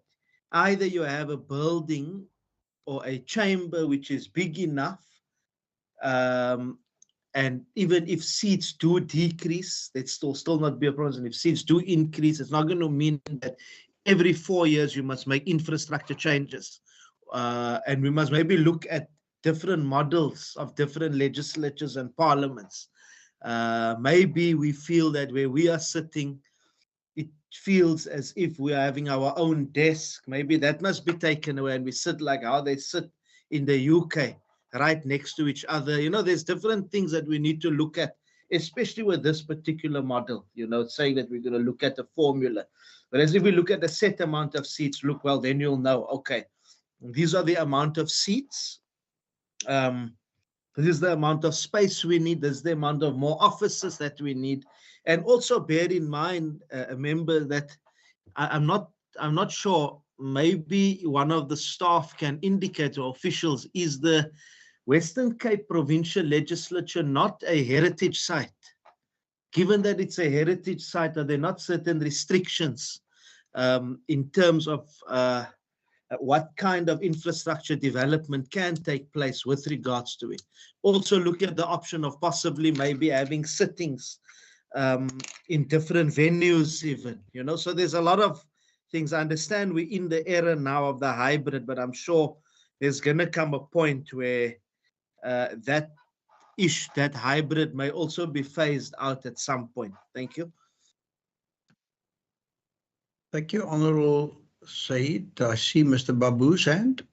either you have a building or a chamber which is big enough, and even if seats do decrease, that still not be a problem. And if seats do increase, it's not going to mean that every 4 years you must make infrastructure changes. And we must maybe look at different models of different legislatures and parliaments. Maybe we feel that where we are sitting, it feels as if we are having our own desk. Maybe that must be taken away and we sit like how they sit in the UK, right next to each other. You know, there's different things that we need to look at, especially with this particular model, you know, saying that we're going to look at the formula. Whereas if we look at a set amount of seats, look, well, then you'll know, okay, these are the amount of seats. This is the amount of space we need. This is the amount of more offices that we need. And also bear in mind, a member, that I'm not sure, maybe one of the staff can indicate, or officials, is the Western Cape Provincial Legislature not a heritage site? Given that it's a heritage site, are there not certain restrictions in terms of what kind of infrastructure development can take place with regards to it? Also look at the option of possibly maybe having sittings in different venues even, you know. So there's a lot of things. I understand we're in the era now of the hybrid, but I'm sure there's going to come a point where that hybrid may also be phased out at some point. Thank you. Thank you, Honourable Said. I see Mr. Babu's hand.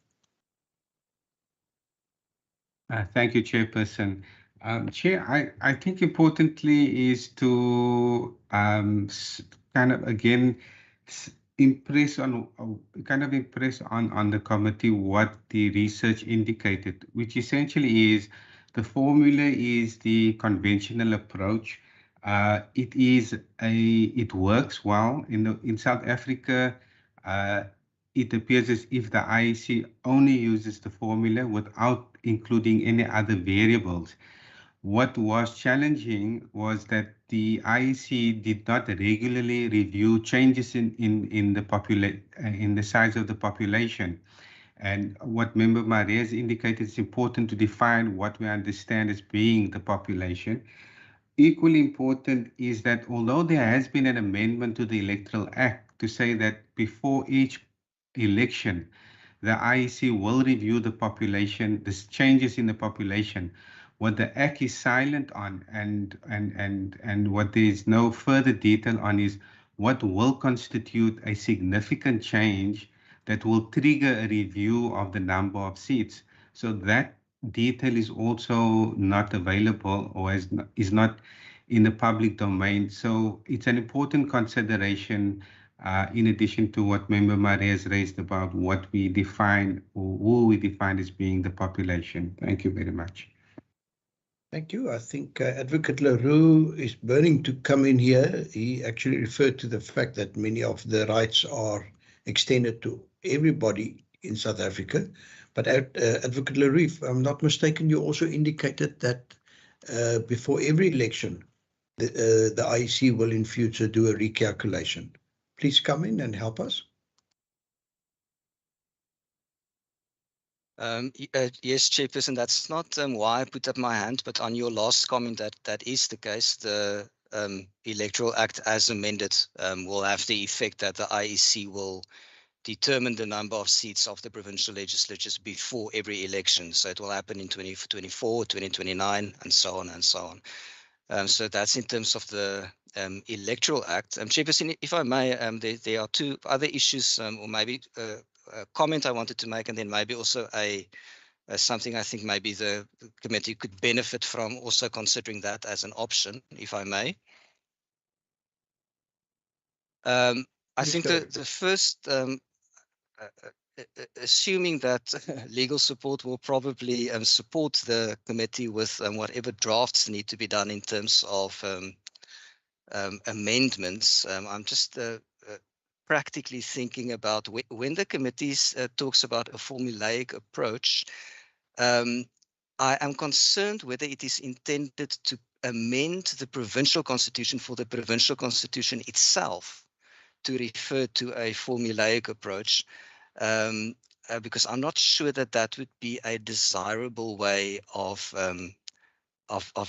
Thank you, Chairperson. Chair, I think importantly is to kind of again impress on the committee what the research indicated, which essentially is the formula is the conventional approach. It works well in South Africa. It appears as if the IEC only uses the formula without including any other variables. What was challenging was that the IEC did not regularly review changes in the size of the population. And what Member Marais has indicated, it's important to define what we understand as being the population. Equally important is that although there has been an amendment to the Electoral Act to say that before each election, the IEC will review the population, the changes in the population. What the Act is silent on and what there is no further detail on is what will constitute a significant change that will trigger a review of the number of seats. So that detail is also not available or is not in the public domain. So it's an important consideration in addition to what Member Marais has raised about what we define or who we define as being the population. Thank you very much. Thank you. I think Advocate Leroux is burning to come in here. He actually referred to the fact that many of the rights are extended to everybody in South Africa. But Advocate Leroux, if I'm not mistaken, you also indicated that before every election, the IEC will in future do a recalculation. Please come in and help us. Yes, Chairperson, that's not why I put up my hand, but on your last comment, that is the case. The Electoral Act as amended will have the effect that the IEC will determine the number of seats of the provincial legislatures before every election. So it will happen in 2024, 2029, and so on and so on. So that's in terms of the Electoral Act. Chairperson, if I may, there are two other issues, or maybe a comment I wanted to make, and then maybe also something I think maybe the committee could benefit from, also considering that as an option, if I may. I think the first, assuming that legal support will probably support the committee with whatever drafts need to be done in terms of amendments, I'm just practically thinking about when the committee talks about a formulaic approach, I am concerned whether it is intended to amend the provincial constitution for the provincial constitution itself to refer to a formulaic approach, because I'm not sure that that would be a desirable way of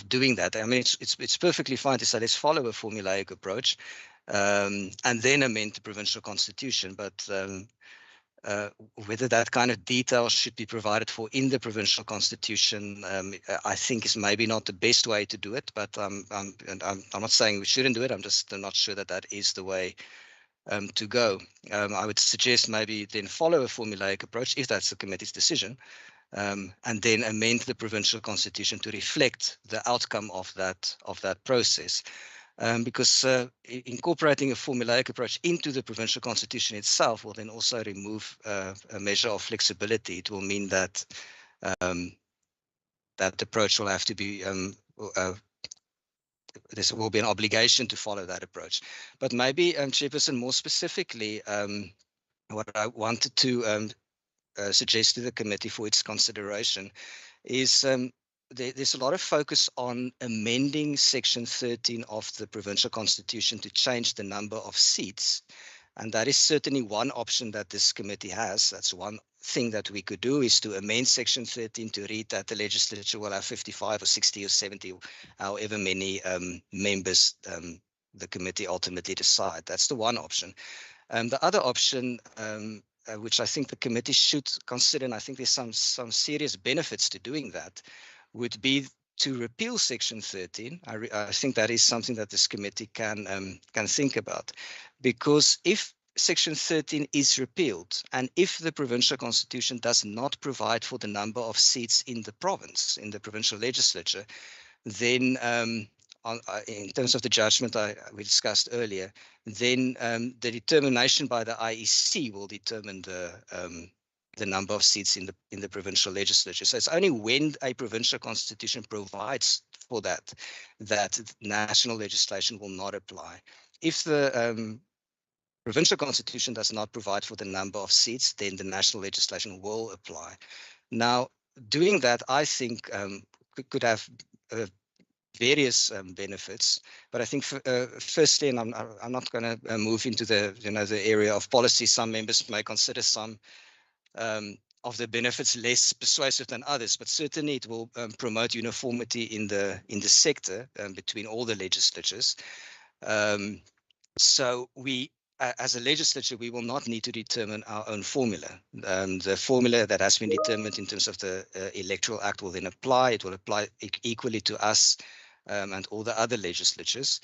doing that. I mean, it's perfectly fine to say let's follow a formulaic approach and then amend the provincial constitution, but whether that kind of detail should be provided for in the provincial constitution, I think is maybe not the best way to do it. But I'm not saying we shouldn't do it. I'm just not sure that that is the way to go. I would suggest maybe then follow a formulaic approach if that's the committee's decision, and then amend the provincial constitution to reflect the outcome of that process. Because incorporating a formulaic approach into the provincial constitution itself will then also remove a measure of flexibility. It will mean that that approach will have to be there will be an obligation to follow that approach. But maybe, Chairperson, more specifically, what I wanted to suggest to the committee for its consideration is there's a lot of focus on amending Section 13 of the provincial constitution to change the number of seats. And that is certainly one option that this committee has. That's one thing that we could do, is to amend Section 13 to read that the legislature will have 55 or 60 or 70, however many members the committee ultimately decide. That's the one option. The other option, which I think the committee should consider, and I think there's some serious benefits to doing that, would be to repeal Section 13. I think that is something that this committee can think about, because if Section 13 is repealed, and if the provincial constitution does not provide for the number of seats in the province, in the provincial legislature, then in terms of the judgment we discussed earlier, then the determination by the IEC will determine the number of seats in the provincial legislature. So it's only when a provincial constitution provides for that national legislation will not apply. If the provincial constitution does not provide for the number of seats, then the national legislation will apply. Now, doing that, I think, could have various benefits, but I think firstly, and I'm not going to move into the area of policy. Some members may consider some of the benefits less persuasive than others, but certainly it will promote uniformity in the sector between all the legislatures. So we, as a legislature, we will not need to determine our own formula. The formula that has been determined in terms of the Electoral Act will then apply. It will apply equally to us and all the other legislatures.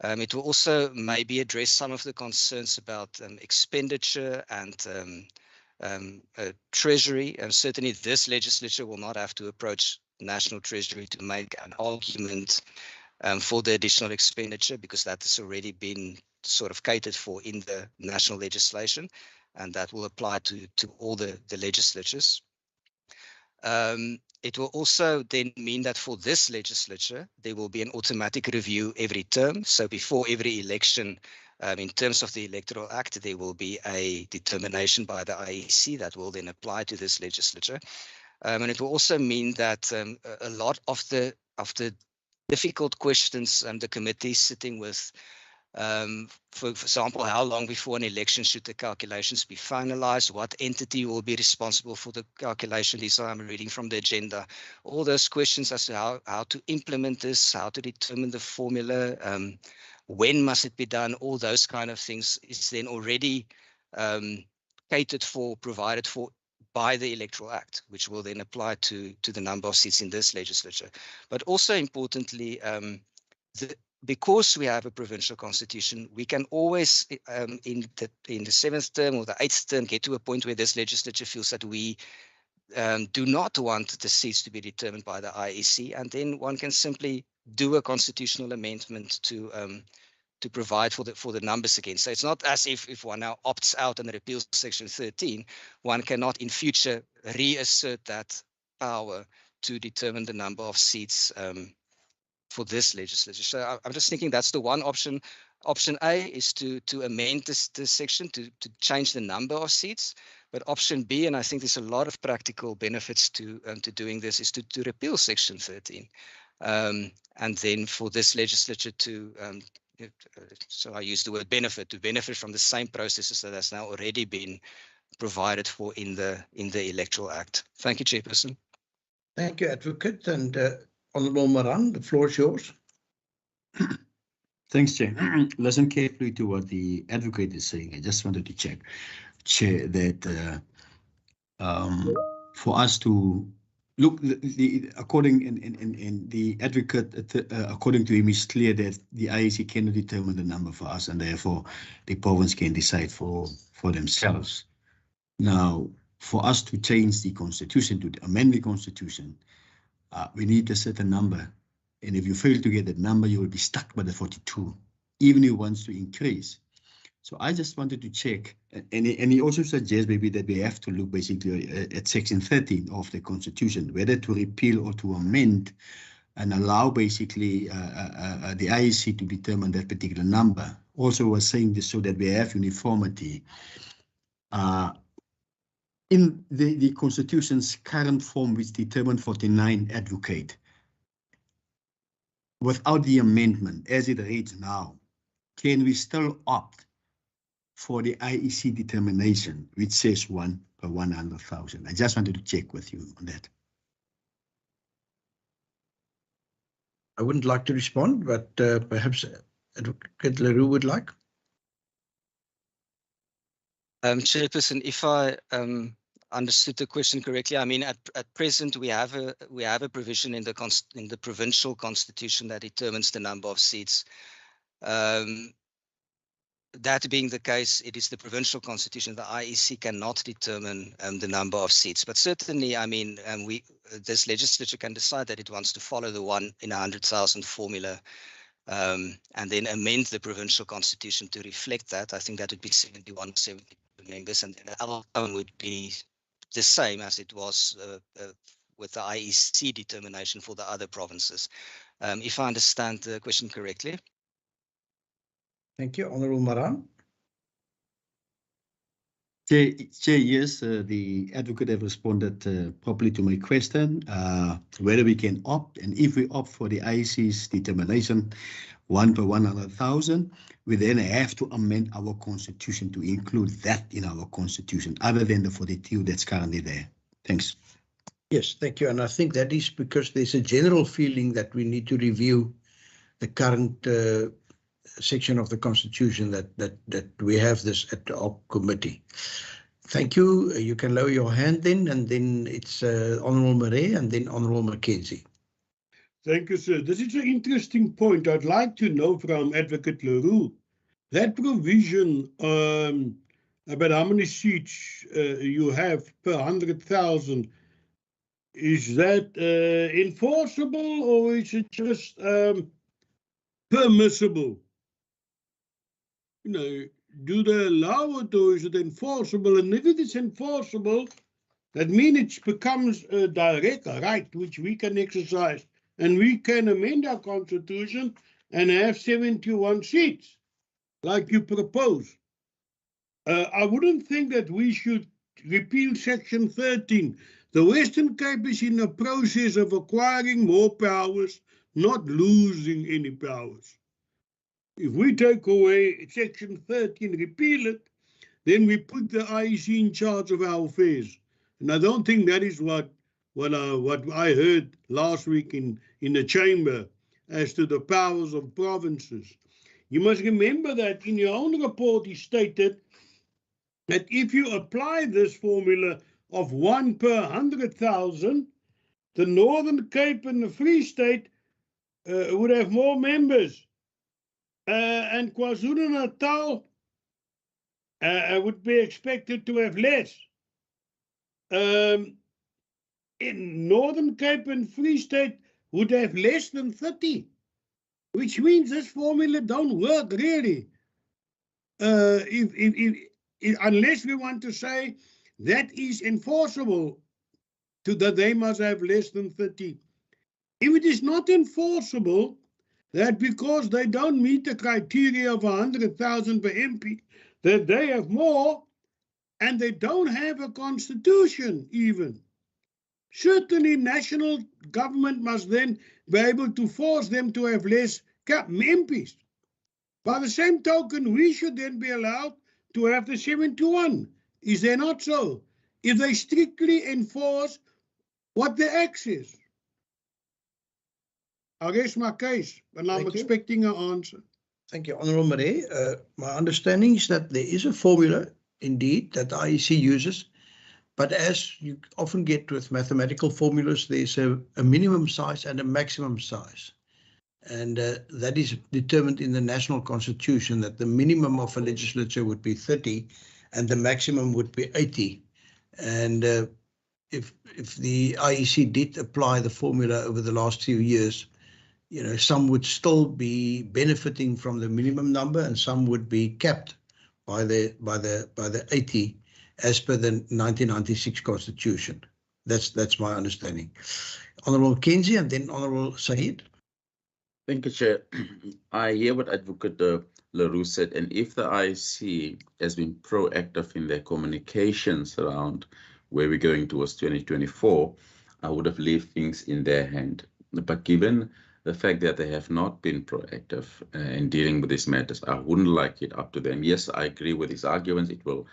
It will also maybe address some of the concerns about expenditure and Treasury. And certainly this legislature will not have to approach National Treasury to make an argument for the additional expenditure, because that has already been sort of catered for in the national legislation, and that will apply to all the legislatures. It will also then mean that for this legislature, there will be an automatic review every term. So before every election, in terms of the Electoral Act, there will be a determination by the IEC that will then apply to this legislature. And it will also mean that a lot of the difficult questions the committee is sitting with, for example, how long before an election should the calculations be finalized? What entity will be responsible for the calculation? These I'm reading from the agenda. All those questions as to how to implement this, how to determine the formula, when must it be done? All those kind of things is then already catered for, provided for by the Electoral Act, which will then apply to the number of seats in this legislature. But also importantly, because we have a provincial constitution, we can always, in the 7th term or the 8th term, get to a point where this legislature feels that we do not want the seats to be determined by the IEC, and then one can simply do a constitutional amendment to provide for the numbers again. So it's not as if one now opts out and repeals Section 13, one cannot in future reassert that power to determine the number of seats for this legislature. So I'm just thinking that's the one option. Option A is to amend this section to change the number of seats. But option B, and I think there's a lot of practical benefits to doing this, is to repeal Section 13. And then for this legislature to, so I use the word benefit, to benefit from the same processes that has now already been provided for in the Electoral Act. Thank you, Chairperson. Thank you, Advocate. And Honourable Moran, the floor is yours. Thanks, Chair. Listen carefully to what the advocate is saying. I just wanted to check, Chair, that for us to look, according in the advocate, according to him, is clear that the IEC cannot determine the number for us, and therefore the province can decide for themselves. Now, for us to change the constitution, to amend the constitution, we need a certain number. And if you fail to get that number, you will be stuck by the 42, even if you want to increase. So I just wanted to check, and he also suggests maybe that we have to look basically at Section 13 of the Constitution, whether to repeal or to amend and allow basically the IEC to determine that particular number. Also was saying this so that we have uniformity. In the Constitution's current form, which determined 49 advocate, without the amendment as it reads now, can we still opt for the IEC determination, which says 1 per 100,000? I just wanted to check with you on that. I wouldn't like to respond, but perhaps Advocate Leroux would like. Chairperson, if I understood the question correctly, I mean, at present we have a provision in the provincial constitution that determines the number of seats. That being the case, it is the provincial constitution. The IEC cannot determine the number of seats. But certainly, I mean, this legislature can decide that it wants to follow the 1 in 100,000 formula, and then amend the provincial constitution to reflect that. I think that would be 71 or 72 members, and then the outcome would be the same as it was with the IEC determination for the other provinces. If I understand the question correctly. Thank you, Honourable Moran. Chair, yes, the advocate have responded properly to my question, whether we can opt, and if we opt for the IEC's determination, 1 per 100,000, we then have to amend our constitution to include that in our constitution, other than the 42 that's currently there. Thanks. Yes, thank you. And I think that is because there's a general feeling that we need to review the current section of the Constitution that we have this at our committee. Thank you. You can lower your hand then, and then it's Honourable Murray and then Honourable Mackenzie. Thank you, sir. This is an interesting point. I'd like to know from Advocate Leroux, that provision about how many seats you have per 100,000, is that enforceable, or is it just permissible? You know, do they allow it, or is it enforceable? And if it is enforceable, That means it becomes a direct right which we can exercise, and we can amend our constitution and have 71 seats, like you propose. I wouldn't think that we should repeal Section 13. The Western Cape is in a process of acquiring more powers, not losing any powers. If we take away Section 13, repeal it, then we put the IEC in charge of our affairs. And I don't think that is what I heard last week in the chamber as to the powers of provinces. You must remember that in your own report, he stated that if you apply this formula of 1 per 100,000, the Northern Cape and the Free State would have more members. And KwaZulu-Natal would be expected to have less. In Northern Cape and Free State would have less than 30, which means this formula don't work really. Unless we want to say that is enforceable, that they must have less than 30. If it is not enforceable, that because they don't meet the criteria of 100,000 per MP, that they have more, and they don't have a constitution even. Certainly, national government must then be able to force them to have less MPs. By the same token, we should then be allowed to have the 71. Is there not so? If they strictly enforce what the Act is. I rest my case, and I'm expecting an answer. Thank you, Honourable Marais. My understanding is that there is a formula, indeed, that the IEC uses, but as you often get with mathematical formulas, there's a minimum size and a maximum size. And that is determined in the national constitution, that the minimum of a legislature would be 30 and the maximum would be 80. And if the IEC did apply the formula over the last few years, you know, some would still be benefiting from the minimum number and some would be capped by the 80 as per the 1996 constitution. That's my understanding. Honourable Kenzie and then Honourable Said. Thank you, Chair. I hear what Advocate LaRue said, and if the IEC has been proactive in their communications around where we're going towards 2024, I would have left things in their hand. But given the fact that they have not been proactive in dealing with these matters, I wouldn't like it up to them. Yes, I agree with his arguments. It will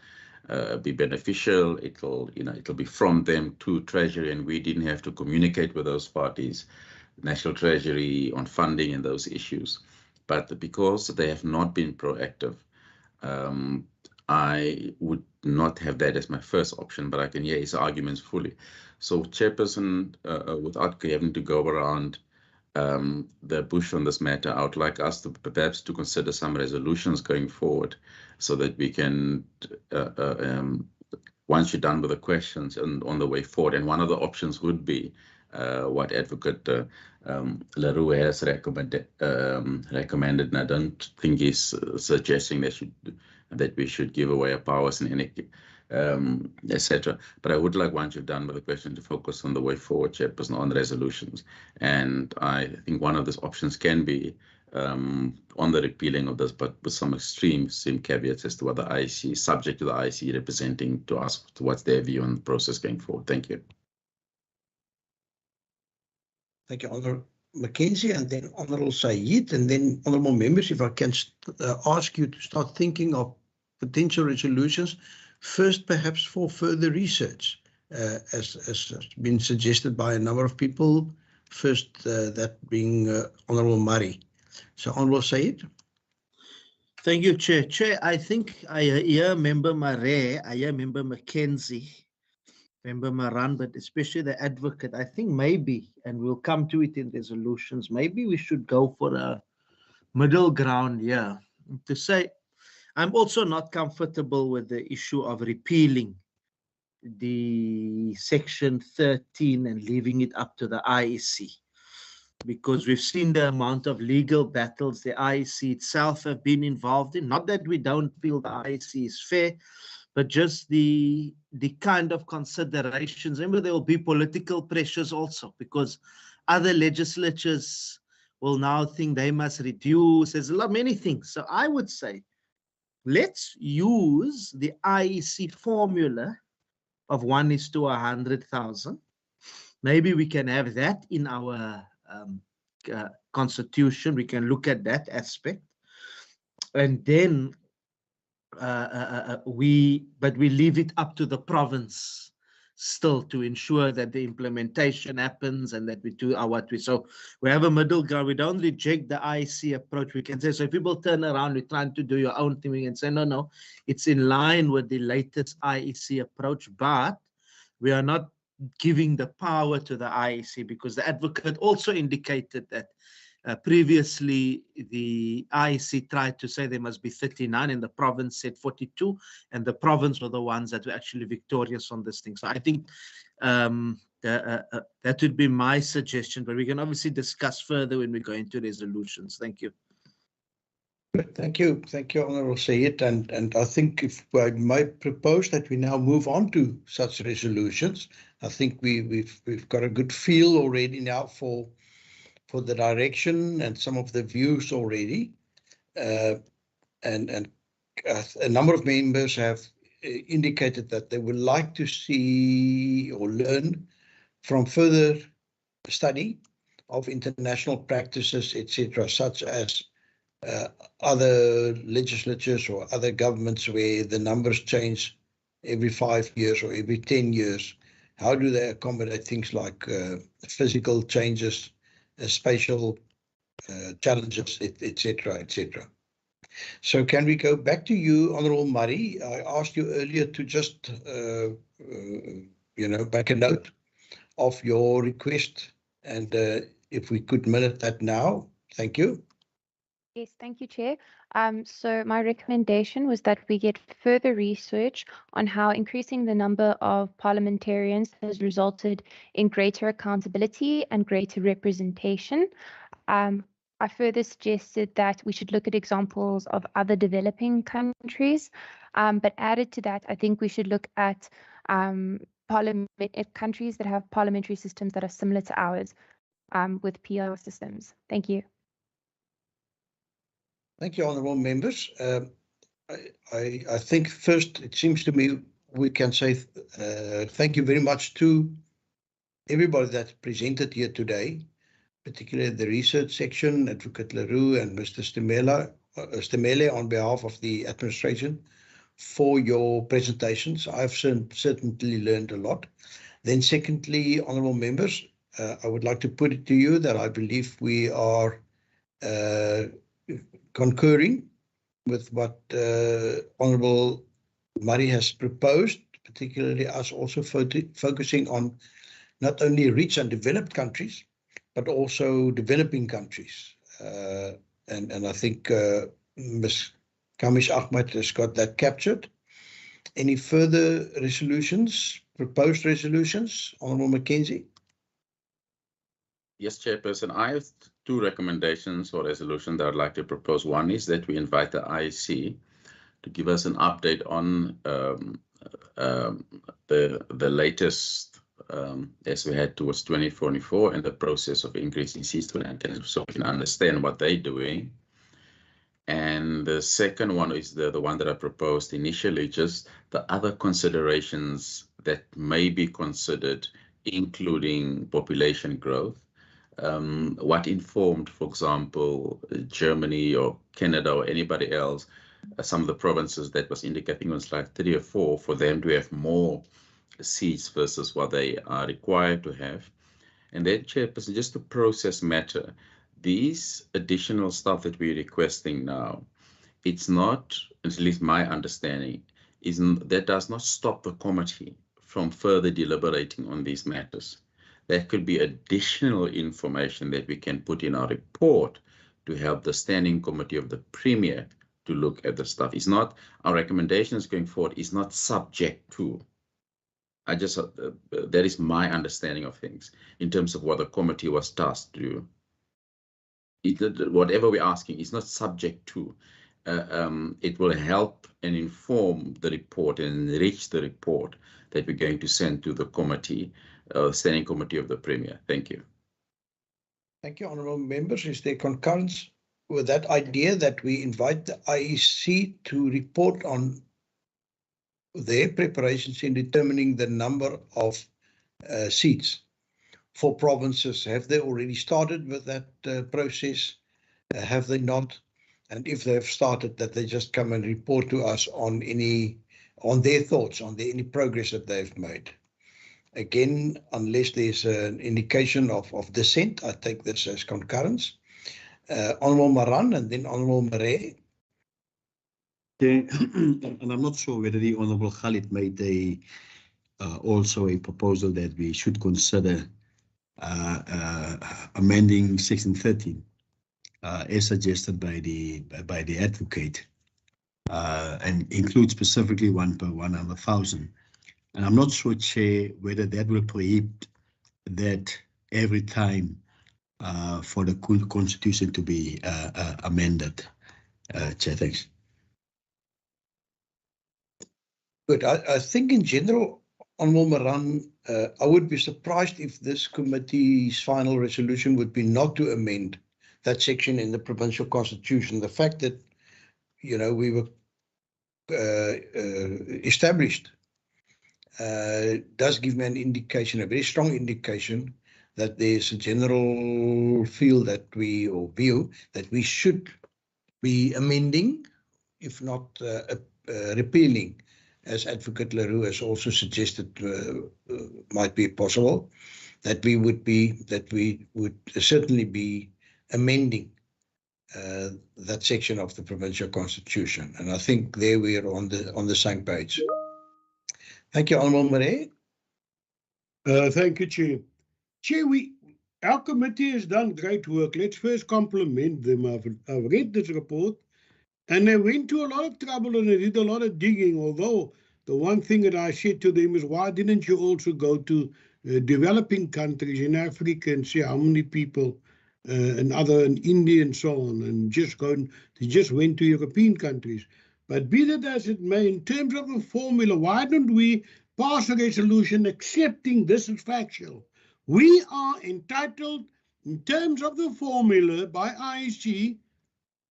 be beneficial. It'll be from them to Treasury, and we didn't have to communicate with those parties, National Treasury, on funding and those issues. But because they have not been proactive, I would not have that as my first option, but I can hear his arguments fully. So, Chairperson, without having to go around the bush on this matter, I would like us to perhaps to consider some resolutions going forward so that we can, once you're done with the questions and on the way forward, and one of the options would be what Advocate LaRue has recommended, and I don't think he's suggesting that we should give away our powers in any, etc. But I would like, once you've done with the question, to focus on the way forward, Chairperson, on resolutions. And I think one of those options can be on the repealing of this, but with some extreme caveats as to what the IEC, subject to the IEC representing to us, to what's their view on the process going forward. Thank you. Thank you, Honourable Mackenzie, and then Honourable Said, and then honourable members, if I can ask you to start thinking of potential resolutions, first perhaps for further research, as has been suggested by a number of people, first that being Honourable Murray. So Honourable Said. Thank you, Chair. Chair, I think I hear Member Marais, I hear Member Mackenzie, Member Maran, but especially the advocate. I think maybe, and we'll come to it in resolutions, maybe we should go for a middle ground here to say, I'm also not comfortable with the issue of repealing the Section 13 and leaving it up to the IEC, because we've seen the amount of legal battles the IEC itself have been involved in. Not that we don't feel the IEC is fair, but just the kind of considerations. Remember, there will be political pressures also, because other legislatures will now think they must reduce. There's many things. So I would say, let's use the IEC formula of 1:100,000. Maybe we can have that in our constitution. We can look at that aspect. And then we leave it up to the province still to ensure that the implementation happens and that we do what we. So we have a middle ground. We don't reject the IEC approach. We can say, so if people turn around, we're trying to do your own thing, we can say, no, it's in line with the latest IEC approach, but we are not giving the power to the IEC, because the advocate also indicated that previously the IEC tried to say there must be 39 and the province said 42, and the province were the ones that were actually victorious on this thing. So I think that would be my suggestion, but we can obviously discuss further when we go into resolutions. Thank you. Thank you, Honourable Sayed, and I think if I might propose that we now move on to such resolutions. I think we've got a good feel already now for the direction and some of the views already, and a number of members have indicated that they would like to see or learn from further study of international practices, etc., such as other legislatures or other governments where the numbers change every 5 years or every 10 years. How do they accommodate things like physical changes, spatial challenges, etc., etc. So can we go back to you, Honourable Murray? I asked you earlier to just, make a note of your request, and if we could minute that now. Thank you. Yes, thank you, Chair. So my recommendation was that we get further research on how increasing the number of parliamentarians has resulted in greater accountability and greater representation. I further suggested that we should look at examples of other developing countries, but added to that, I think we should look at countries that have parliamentary systems that are similar to ours with PR systems. Thank you. Thank you, honourable members. I think first, it seems to me we can say thank you very much to everybody that presented here today, particularly the research section, Advocate Leroux and Mr. Stemele on behalf of the administration for your presentations. I've certainly learned a lot. Then secondly, honourable members, I would like to put it to you that I believe we are concurring with what Honourable Murray has proposed, particularly us also focusing on not only rich and developed countries, but also developing countries. And I think Ms. Kamish Ahmed has got that captured. Any further resolutions, proposed resolutions, Honourable Mackenzie? Yes, Chairperson, I have two recommendations or resolutions that I'd like to propose. One is that we invite the IEC to give us an update on the latest as we head towards 2044 and the process of increasing seats-to land, so we can understand what they're doing. And the second one is the one that I proposed initially, just the other considerations that may be considered, including population growth. What informed, for example, Germany or Canada or anybody else, some of the provinces that was indicating on slide 3 or 4, for them to have more seats versus what they are required to have. And then, Chairperson, just to process matter, these additional stuff that we're requesting now, it's not, at least my understanding, that does not stop the committee from further deliberating on these matters. There could be additional information that we can put in our report to help the standing committee of the Premier to look at the stuff. It's not, our recommendations going forward is not subject to. That is my understanding of things in terms of what the committee was tasked to do. Whatever we're asking is not subject to. it will help and inform the report and enrich the report that we're going to send to the committee, standing committee of the Premier. Thank you. Thank you, honourable members. Is there concurrence with that idea that we invite the IEC to report on their preparations in determining the number of seats for provinces? Have they already started with that process? Have they not? And if they've started, that they just come and report to us on their thoughts, on any progress that they've made. Again, unless there's an indication of dissent, I take this as concurrence. Honourable Maran and then Honourable Mare. And I'm not sure whether the Honourable Khalid made also a proposal that we should consider amending Section 13, as suggested by the advocate, and include specifically 1 per 100,000. And I'm not sure, Chair, whether that will prohibit that every time for the Constitution to be amended. Chair, thanks. Good. I think in general, Honourable Maran, I would be surprised if this committee's final resolution would be not to amend that section in the provincial constitution. The fact that, you know, we were established does give me an indication, a very strong indication, that there's a general view that we should be amending, if not repealing, as Advocate Leroux has also suggested might be possible, that we would certainly be amending that section of the provincial constitution. And I think there we are on the same page. Thank you, Honourable Mare. Thank you, Chair. Chair, our committee has done great work. Let's first compliment them. I've read this report, and they went to a lot of trouble and they did a lot of digging, although the one thing that I said to them is, why didn't you also go to developing countries in Africa and see how many people in India and so on, and they just went to European countries. But be that as it may, in terms of the formula, why don't we pass a resolution accepting this as factual? We are entitled, in terms of the formula by IEC,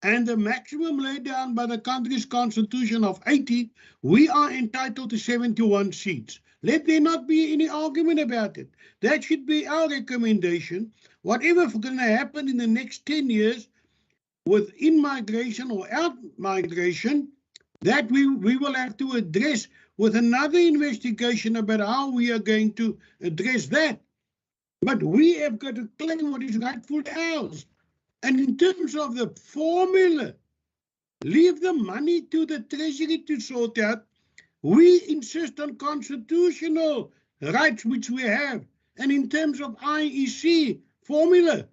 and the maximum laid down by the country's constitution of 80, we are entitled to 71 seats. Let there not be any argument about it. That should be our recommendation. Whatever is going to happen in the next 10 years with in-migration or out-migration, that we will have to address with another investigation about how we are going to address that. But we have got to claim what is rightfully ours. And in terms of the formula, leave the money to the Treasury to sort out. We insist on constitutional rights which we have. And in terms of IEC formula,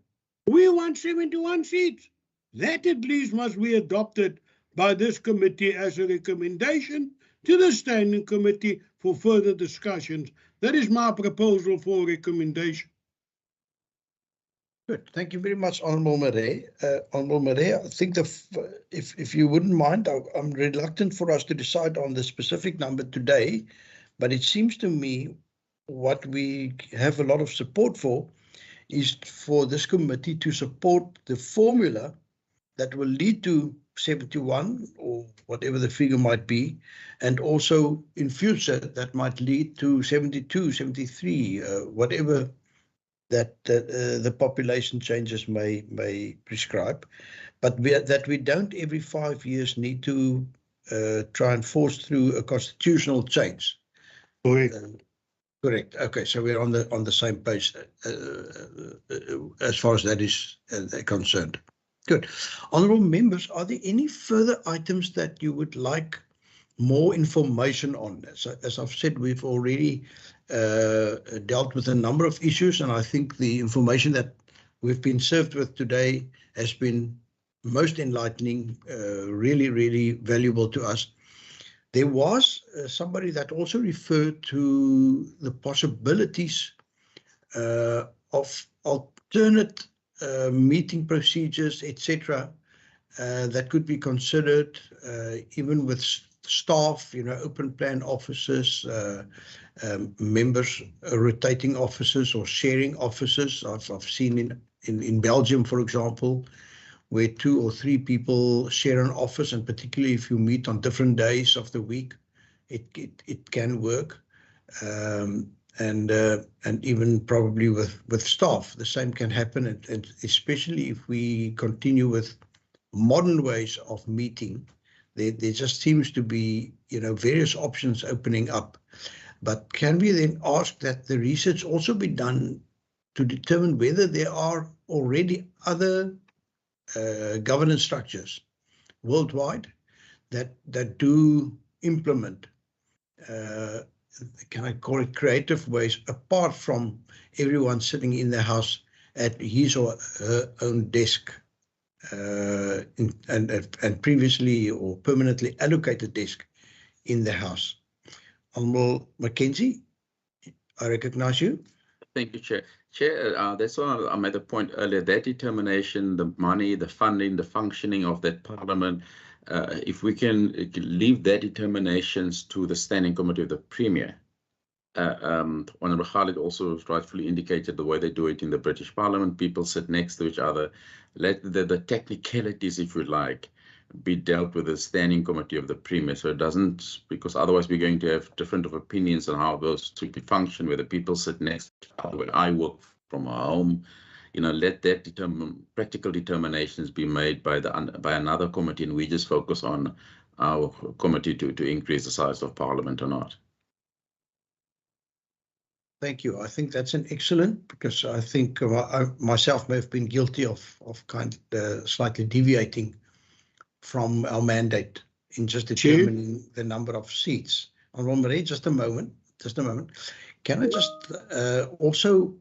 we want 71 seats. That at least must be adopted by this committee as a recommendation to the Standing Committee for further discussions. That is my proposal for recommendation. Good. Thank you very much, Honourable Mare. Honourable Mare, I think if you wouldn't mind, I'm reluctant for us to decide on the specific number today, but it seems to me what we have a lot of support for is for this committee to support the formula that will lead to 71 or whatever the figure might be, and also in future that might lead to 72, 73, whatever that the population changes may prescribe, but that we don't every 5 years need to try and force through a constitutional change. Correct. Correct. Okay, so we're on the same page as far as that is concerned. Good. Honourable members, are there any further items that you would like more information on? So, as I've said, we've already dealt with a number of issues, and I think the information that we've been served with today has been most enlightening, really, really valuable to us. There was somebody that also referred to the possibilities of alternate meeting procedures, etc., that could be considered, even with staff, open plan offices, members, rotating offices or sharing offices. I've seen in Belgium, for example, where 2 or 3 people share an office, and particularly if you meet on different days of the week, it can work. And even probably with staff, the same can happen, and especially if we continue with modern ways of meeting, there just seems to be various options opening up. But can we then ask that the research also be done to determine whether there are already other governance structures worldwide that do implement, can I call it, creative ways, apart from everyone sitting in the house at his or her own desk, and previously or permanently allocated desk in the house. Honourable Mackenzie, I recognize you. Thank you, Chair. Chair, that's why I made a point earlier, that determination, the money, the funding, the functioning of that parliament, if we can leave that determinations to the Standing Committee of the Premier. Honourable Khalid also rightfully indicated the way they do it in the British Parliament. People sit next to each other. Let the technicalities, if you like, be dealt with the Standing Committee of the Premier. So it doesn't, because otherwise we're going to have different opinions on how those to function, where the people sit next to each other, where I work from home. Let that practical determinations be made by another committee, and we just focus on our committee to increase the size of Parliament or not. Thank you. I think that's an excellent, because I think I myself may have been guilty of slightly deviating from our mandate in just determining the number of seats. Honourable Marie, just a moment. Can I just also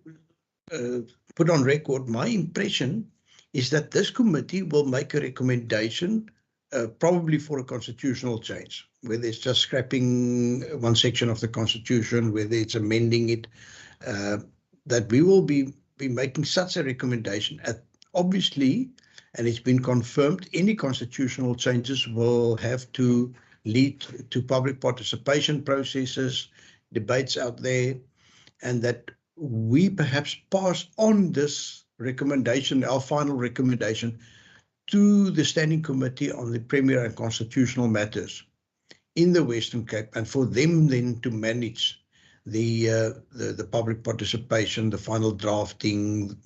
put on record, my impression is that this committee will make a recommendation, probably for a constitutional change, whether it's just scrapping one section of the constitution, whether it's amending it, that we will be making such a recommendation. Obviously, and it's been confirmed, any constitutional changes will have to lead to public participation processes, debates out there, and that we perhaps pass on this recommendation, our final recommendation, to the Standing Committee on the Premier and Constitutional Matters in the Western Cape, and for them then to manage the public participation, the final drafting,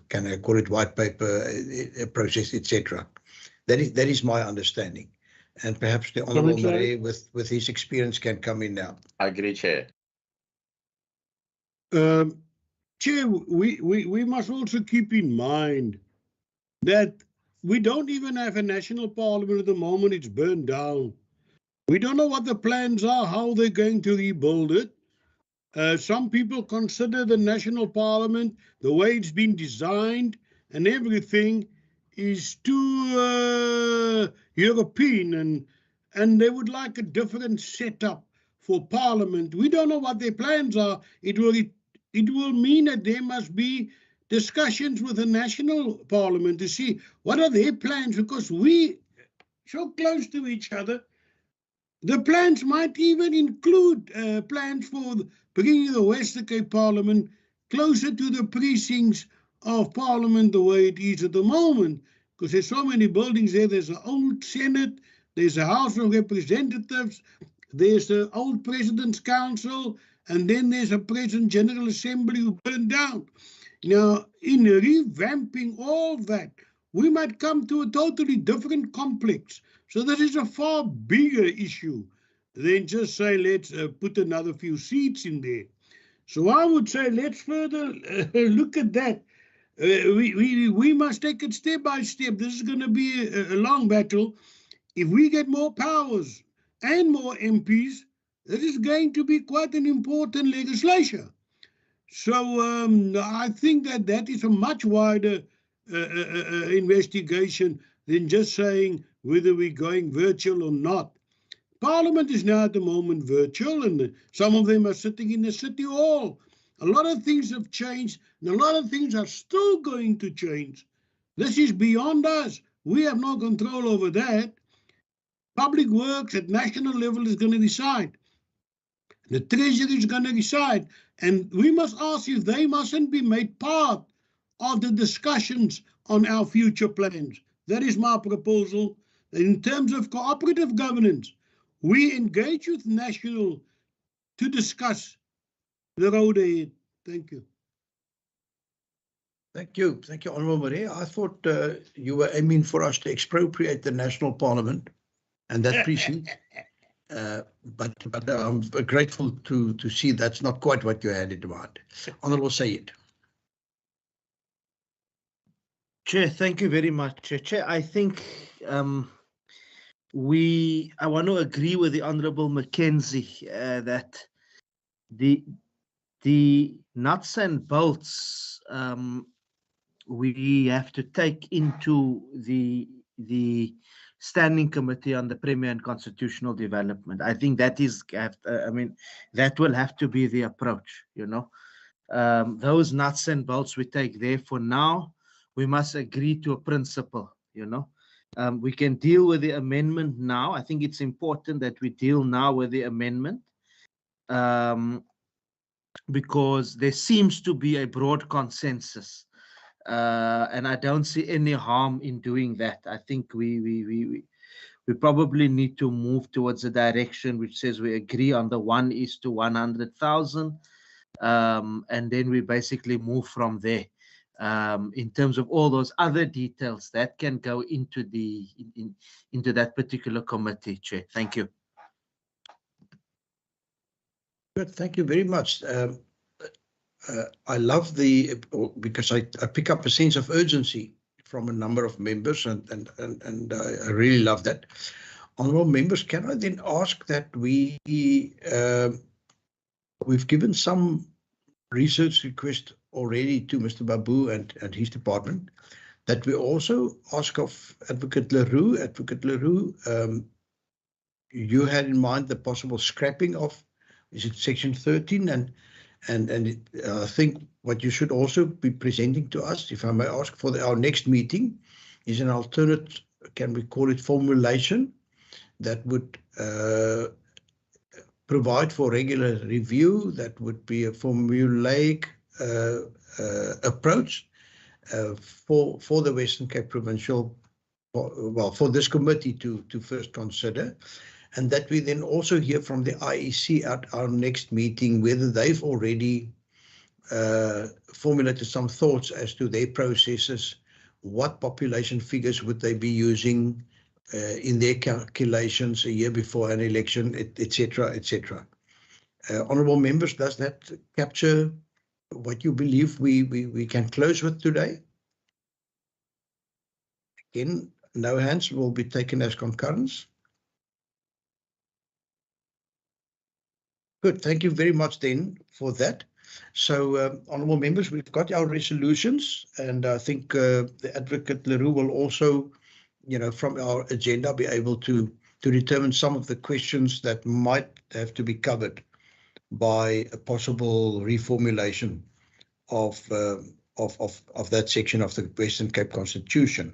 can I call it white paper process, etc. That is my understanding, and perhaps the Honourable Marais with his experience can come in now. I agree, Chair. Chair, we must also keep in mind that we don't even have a national parliament at the moment. It's burned down. We don't know what the plans are, how they're going to rebuild it. Some people consider the national parliament, the way it's been designed and everything, is too European, and they would like a different setup for parliament. We don't know what their plans are. It will mean that there must be discussions with the national parliament to see what are their plans, because we so close to each other. The plans might even include plans for bringing the Western Cape Parliament closer to the precincts of Parliament the way it is at the moment, because there's so many buildings there. There's an old Senate, there's a House of Representatives, there's the old President's Council, and then there's a President General Assembly who burned down. Now, in revamping all that, we might come to a totally different complex. So that is a far bigger issue than just say, let's put another few seats in there. So I would say, let's further look at that. We must take it step by step. This is going to be a long battle. If we get more powers and more MPs, that is going to be quite an important legislation. So I think that is a much wider investigation than just saying whether we're going virtual or not. Parliament is now at the moment virtual, and some of them are sitting in the City Hall. A lot of things have changed, and a lot of things are still going to change. This is beyond us. We have no control over that. Public Works at national level is going to decide. The Treasury is going to decide. And we must ask if they mustn't be made part of the discussions on our future plans. That is my proposal. In terms of cooperative governance, we engage with national to discuss the road ahead. Thank you. Thank you. Thank you, Honourable Maria. I thought you were aiming for us to expropriate the National Parliament and that precinct. But I'm grateful to see that's not quite what you had in mind. Honourable Sayed. Chair, thank you very much. Chair, I think I want to agree with the Honourable Mackenzie that the nuts and bolts we have to take into the Standing Committee on the Premier and Constitutional Development. I think that is, that will have to be the approach, you know. Those nuts and bolts we take there. For now, we must agree to a principle, you know. We can deal with the amendment now. I think it's important that we deal now with the amendment because there seems to be a broad consensus. And I don't see any harm in doing that. I think we probably need to move towards a direction which says we agree on the 1:100,000, and then we basically move from there. In terms of all those other details that can go into into that particular committee, Chair. Thank you. Good. Thank you very much. I love because I pick up a sense of urgency from a number of members, and I really love that. Honourable members, can I then ask that we've given some research request already to Mr. Babu and his department, that we also ask of Advocate Leroux. Advocate Leroux, you had in mind the possible scrapping of, is it section 13? And I think what you should also be presenting to us, if I may ask, for our next meeting, is an alternate, can we call it formulation, that would provide for regular review, that would be a formulaic approach for the Western Cape Provincial, well, for this committee to first consider. And that we then also hear from the IEC at our next meeting whether they've already formulated some thoughts as to their processes, what population figures would they be using in their calculations a year before an election, etc., etc. Honourable members, does that capture what you believe we can close with today? Again, no hands will be taken as concurrence. Good, thank you very much then for that. So, honourable members, we've got our resolutions, and I think the Advocate Leroux will also, you know, from our agenda, be able to determine some of the questions that might have to be covered by a possible reformulation of that section of the Western Cape Constitution.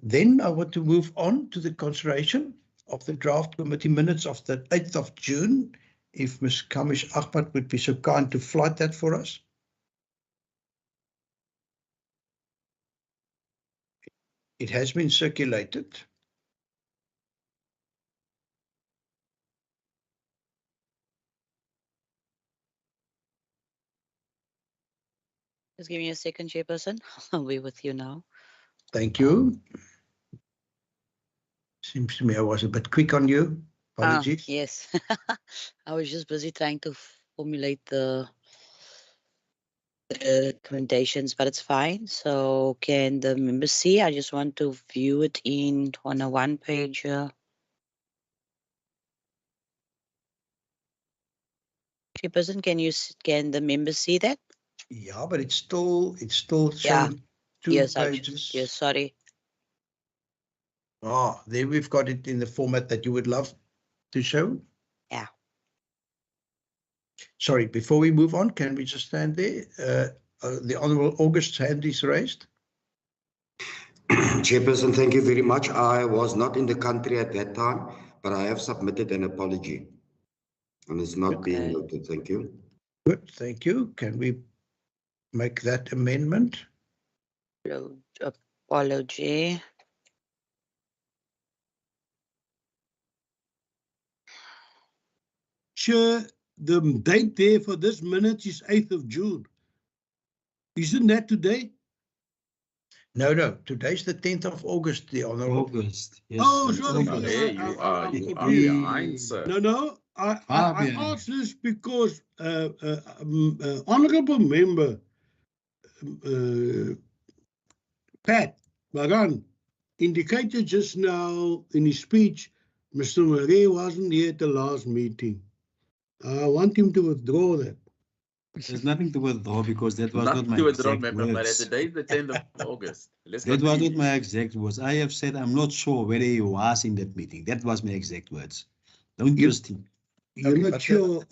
Then I want to move on to the consideration of the draft committee minutes of the 8th of June. If Ms. Kamish Ahmad would be so kind to flight that for us. It has been circulated. Just give me a second, Chairperson. I'll be with you now. Thank you. Seems to me I was a bit quick on you. Apologies. Yes. I was just busy trying to formulate the recommendations, but it's fine. So can the members see? I just want to view it on a one-page. Chairperson, can the members see that? Yeah, but it's still showing two pages. Yes, sorry. Ah, there we've got it in the format that you would love to show. Yeah. Sorry, before we move on, can we just stand there? The Honourable August's hand is raised. Chairperson, thank you very much. I was not in the country at that time, but I have submitted an apology. And it's not being noted. Thank you. Good, thank you. Can we make that amendment? Apology. Chair, the date there for this minute is 8th of June. Isn't that today? No. Today's the 10th of August, the Honourable. August. Yes. Oh, it's sorry. August. Yeah, you are confused. behind, sir. No. I asked this because honourable member Pat Maran indicated just now in his speech, Mr. Murray wasn't here at the last meeting. I want him to withdraw that. There's nothing to withdraw because that was not Nothing my to withdraw, exact member, but words. today is the 10th of August. Let's That was not continue. my exact words. I have said I'm not sure whether he was in that meeting. That was my exact words. Don't use him. You're Okay, not but sure.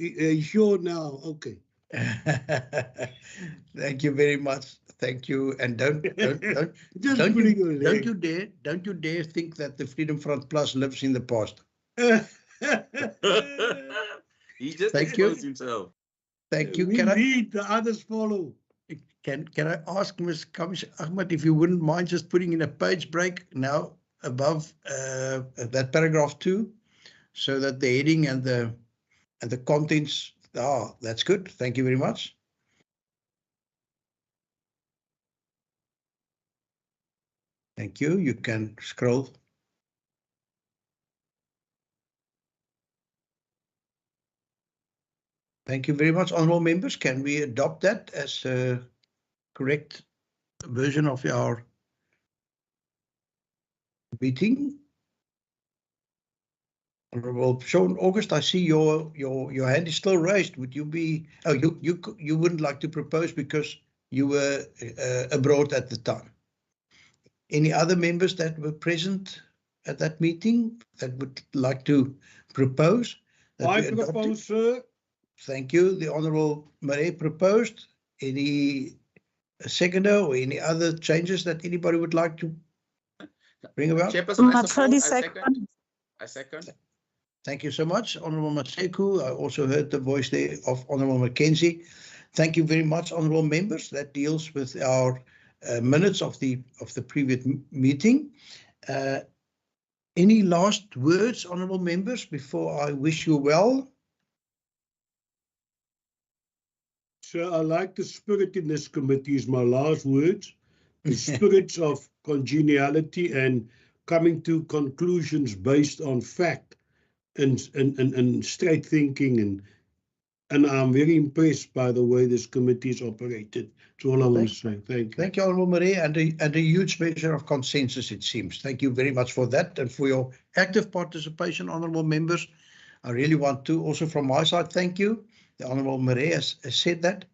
Sure now. Okay. Thank you very much. Thank you. And don't you dare think that the Freedom Front Plus lives in the past. He just Thank you. exposed himself. Thank you. We Can lead, the others follow. Can I ask Ms. Commissioner Ahmed if you wouldn't mind just putting in a page break now above that paragraph 2, so that the heading and the contents. That's good. Thank you very much. Thank you. You can scroll. Thank you very much, honourable members. Can we adopt that as a correct version of our meeting? Honourable Sean August, I see your hand is still raised. Would you be? Oh, you wouldn't like to propose because you were abroad at the time. Any other members that were present at that meeting that would like to propose? I propose, sir. Thank you. The Honourable Murray proposed. Any seconder or any other changes that anybody would like to bring about? Chairperson, I second. Thank you so much, Honourable Maseku. I also heard the voice there of Honourable Mackenzie. Thank you very much, honourable members. That deals with our minutes of the previous meeting. Any last words, honourable members, before I wish you well? Sir, I like the spirit in this committee is my last words. The spirits of congeniality and coming to conclusions based on fact and straight thinking, and I'm very impressed by the way this committee is operated. That's all I want to say. Thank you. Thank you, Honourable Murray, and a huge measure of consensus, it seems. Thank you very much for that and for your active participation, honourable members. I really want to also from my side thank you. The Honourable Murray has said that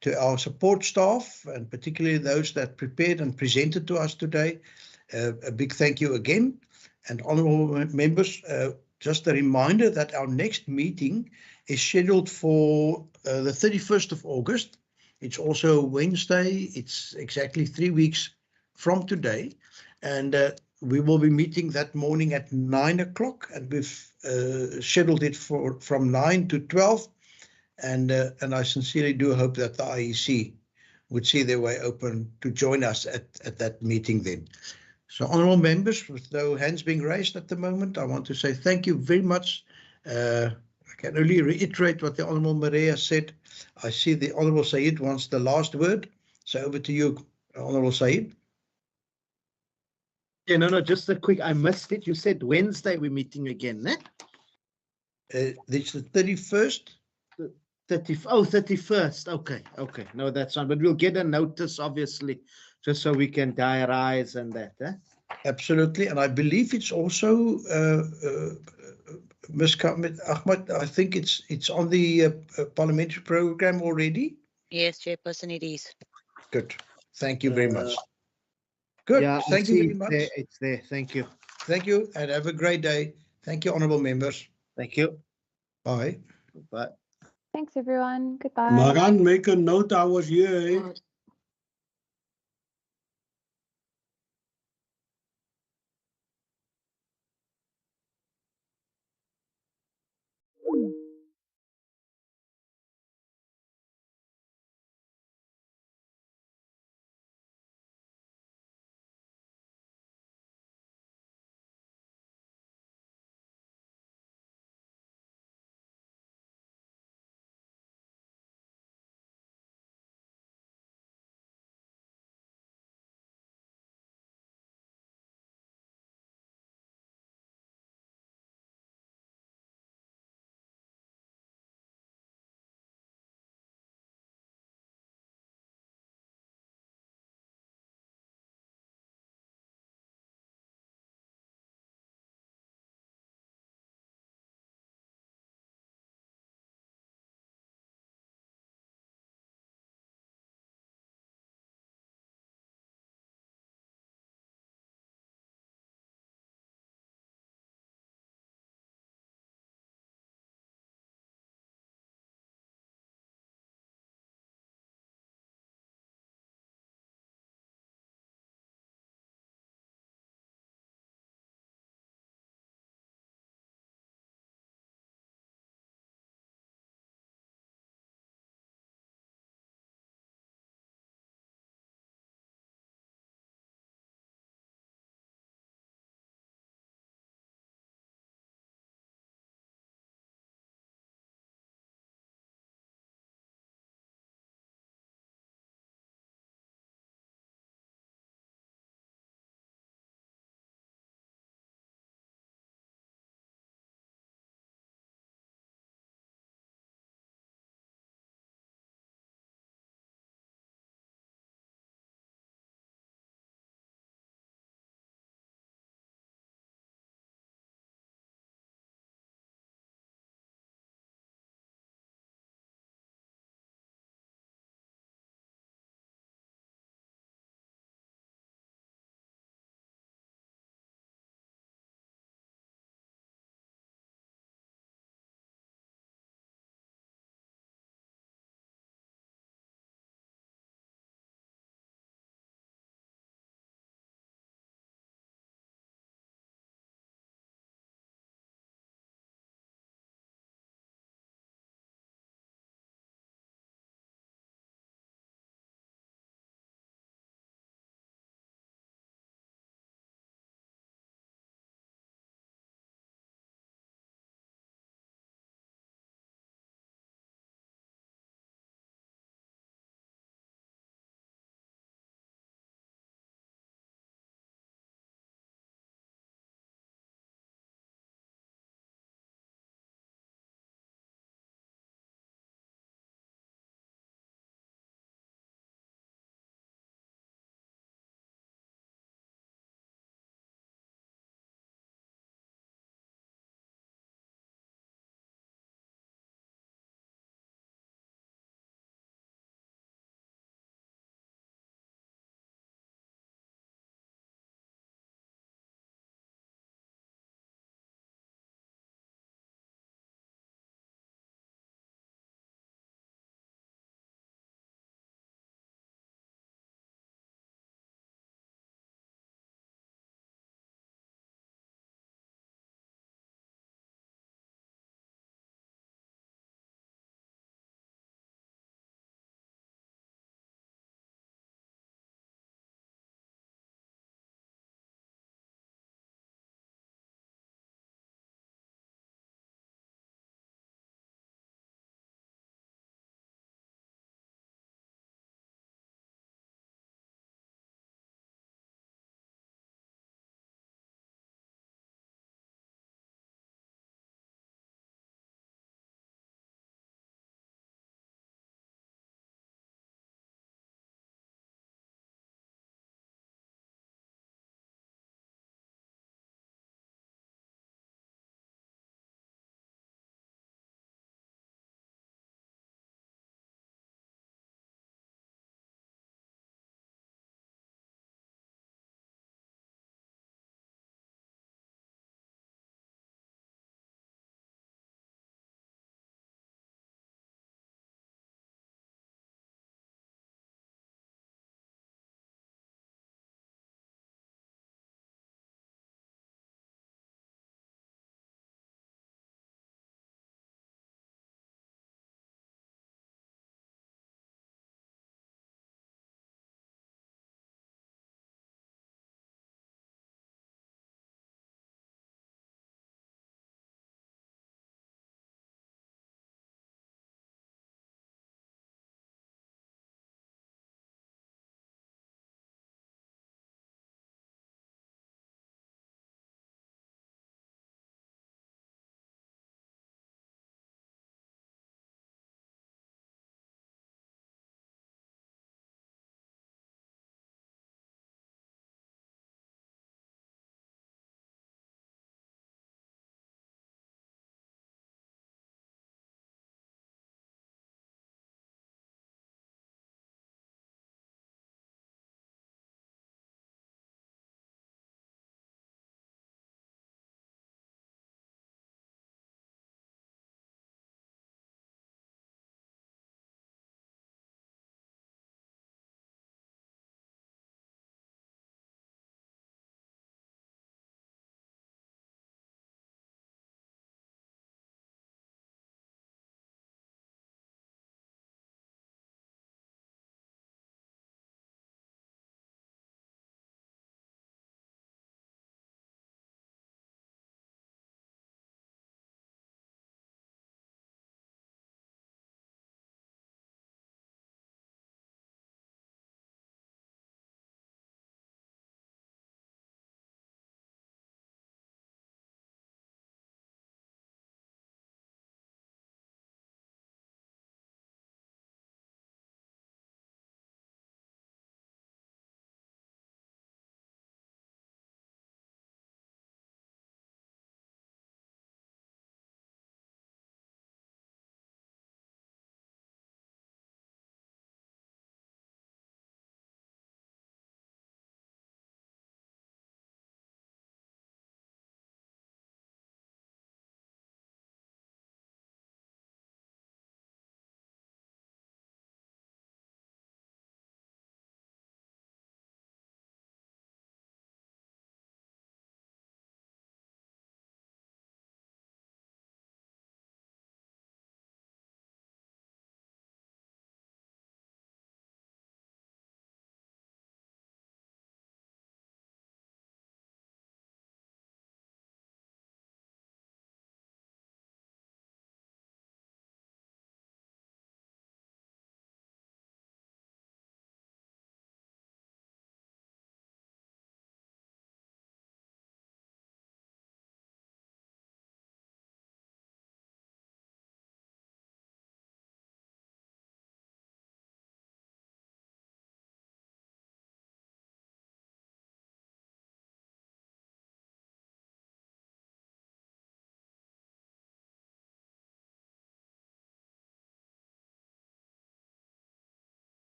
to our support staff and particularly those that prepared and presented to us today. A big thank you again. And honourable members, just a reminder that our next meeting is scheduled for the 31st of August. It's also Wednesday. It's exactly 3 weeks from today. And we will be meeting that morning at 9 o'clock, and we've scheduled it from 9 to 12. And I sincerely do hope that the IEC would see their way open to join us at that meeting then. So honourable members, with no hands being raised at the moment, I want to say thank you very much. I can only reiterate what the Honourable Maria said. I see the Honourable Said wants the last word. So over to you, Honourable Said. Yeah, no, just a quick, I missed it. You said Wednesday we're meeting again, eh? It's the 31st. 31st. Okay. No, that's fine. But we'll get a notice, obviously, just so we can diarize and that, eh? Absolutely. And I believe it's also, Ms. Ahmed, I think it's on the parliamentary program already. Yes, Chairperson, it is. Good. Thank you very much. Good. Yeah, Thank you very much. It's there. Thank you. Thank you, and have a great day. Thank you, honourable members. Thank you. Bye. Bye. Thanks, everyone. Goodbye. Maran, make a note I was here.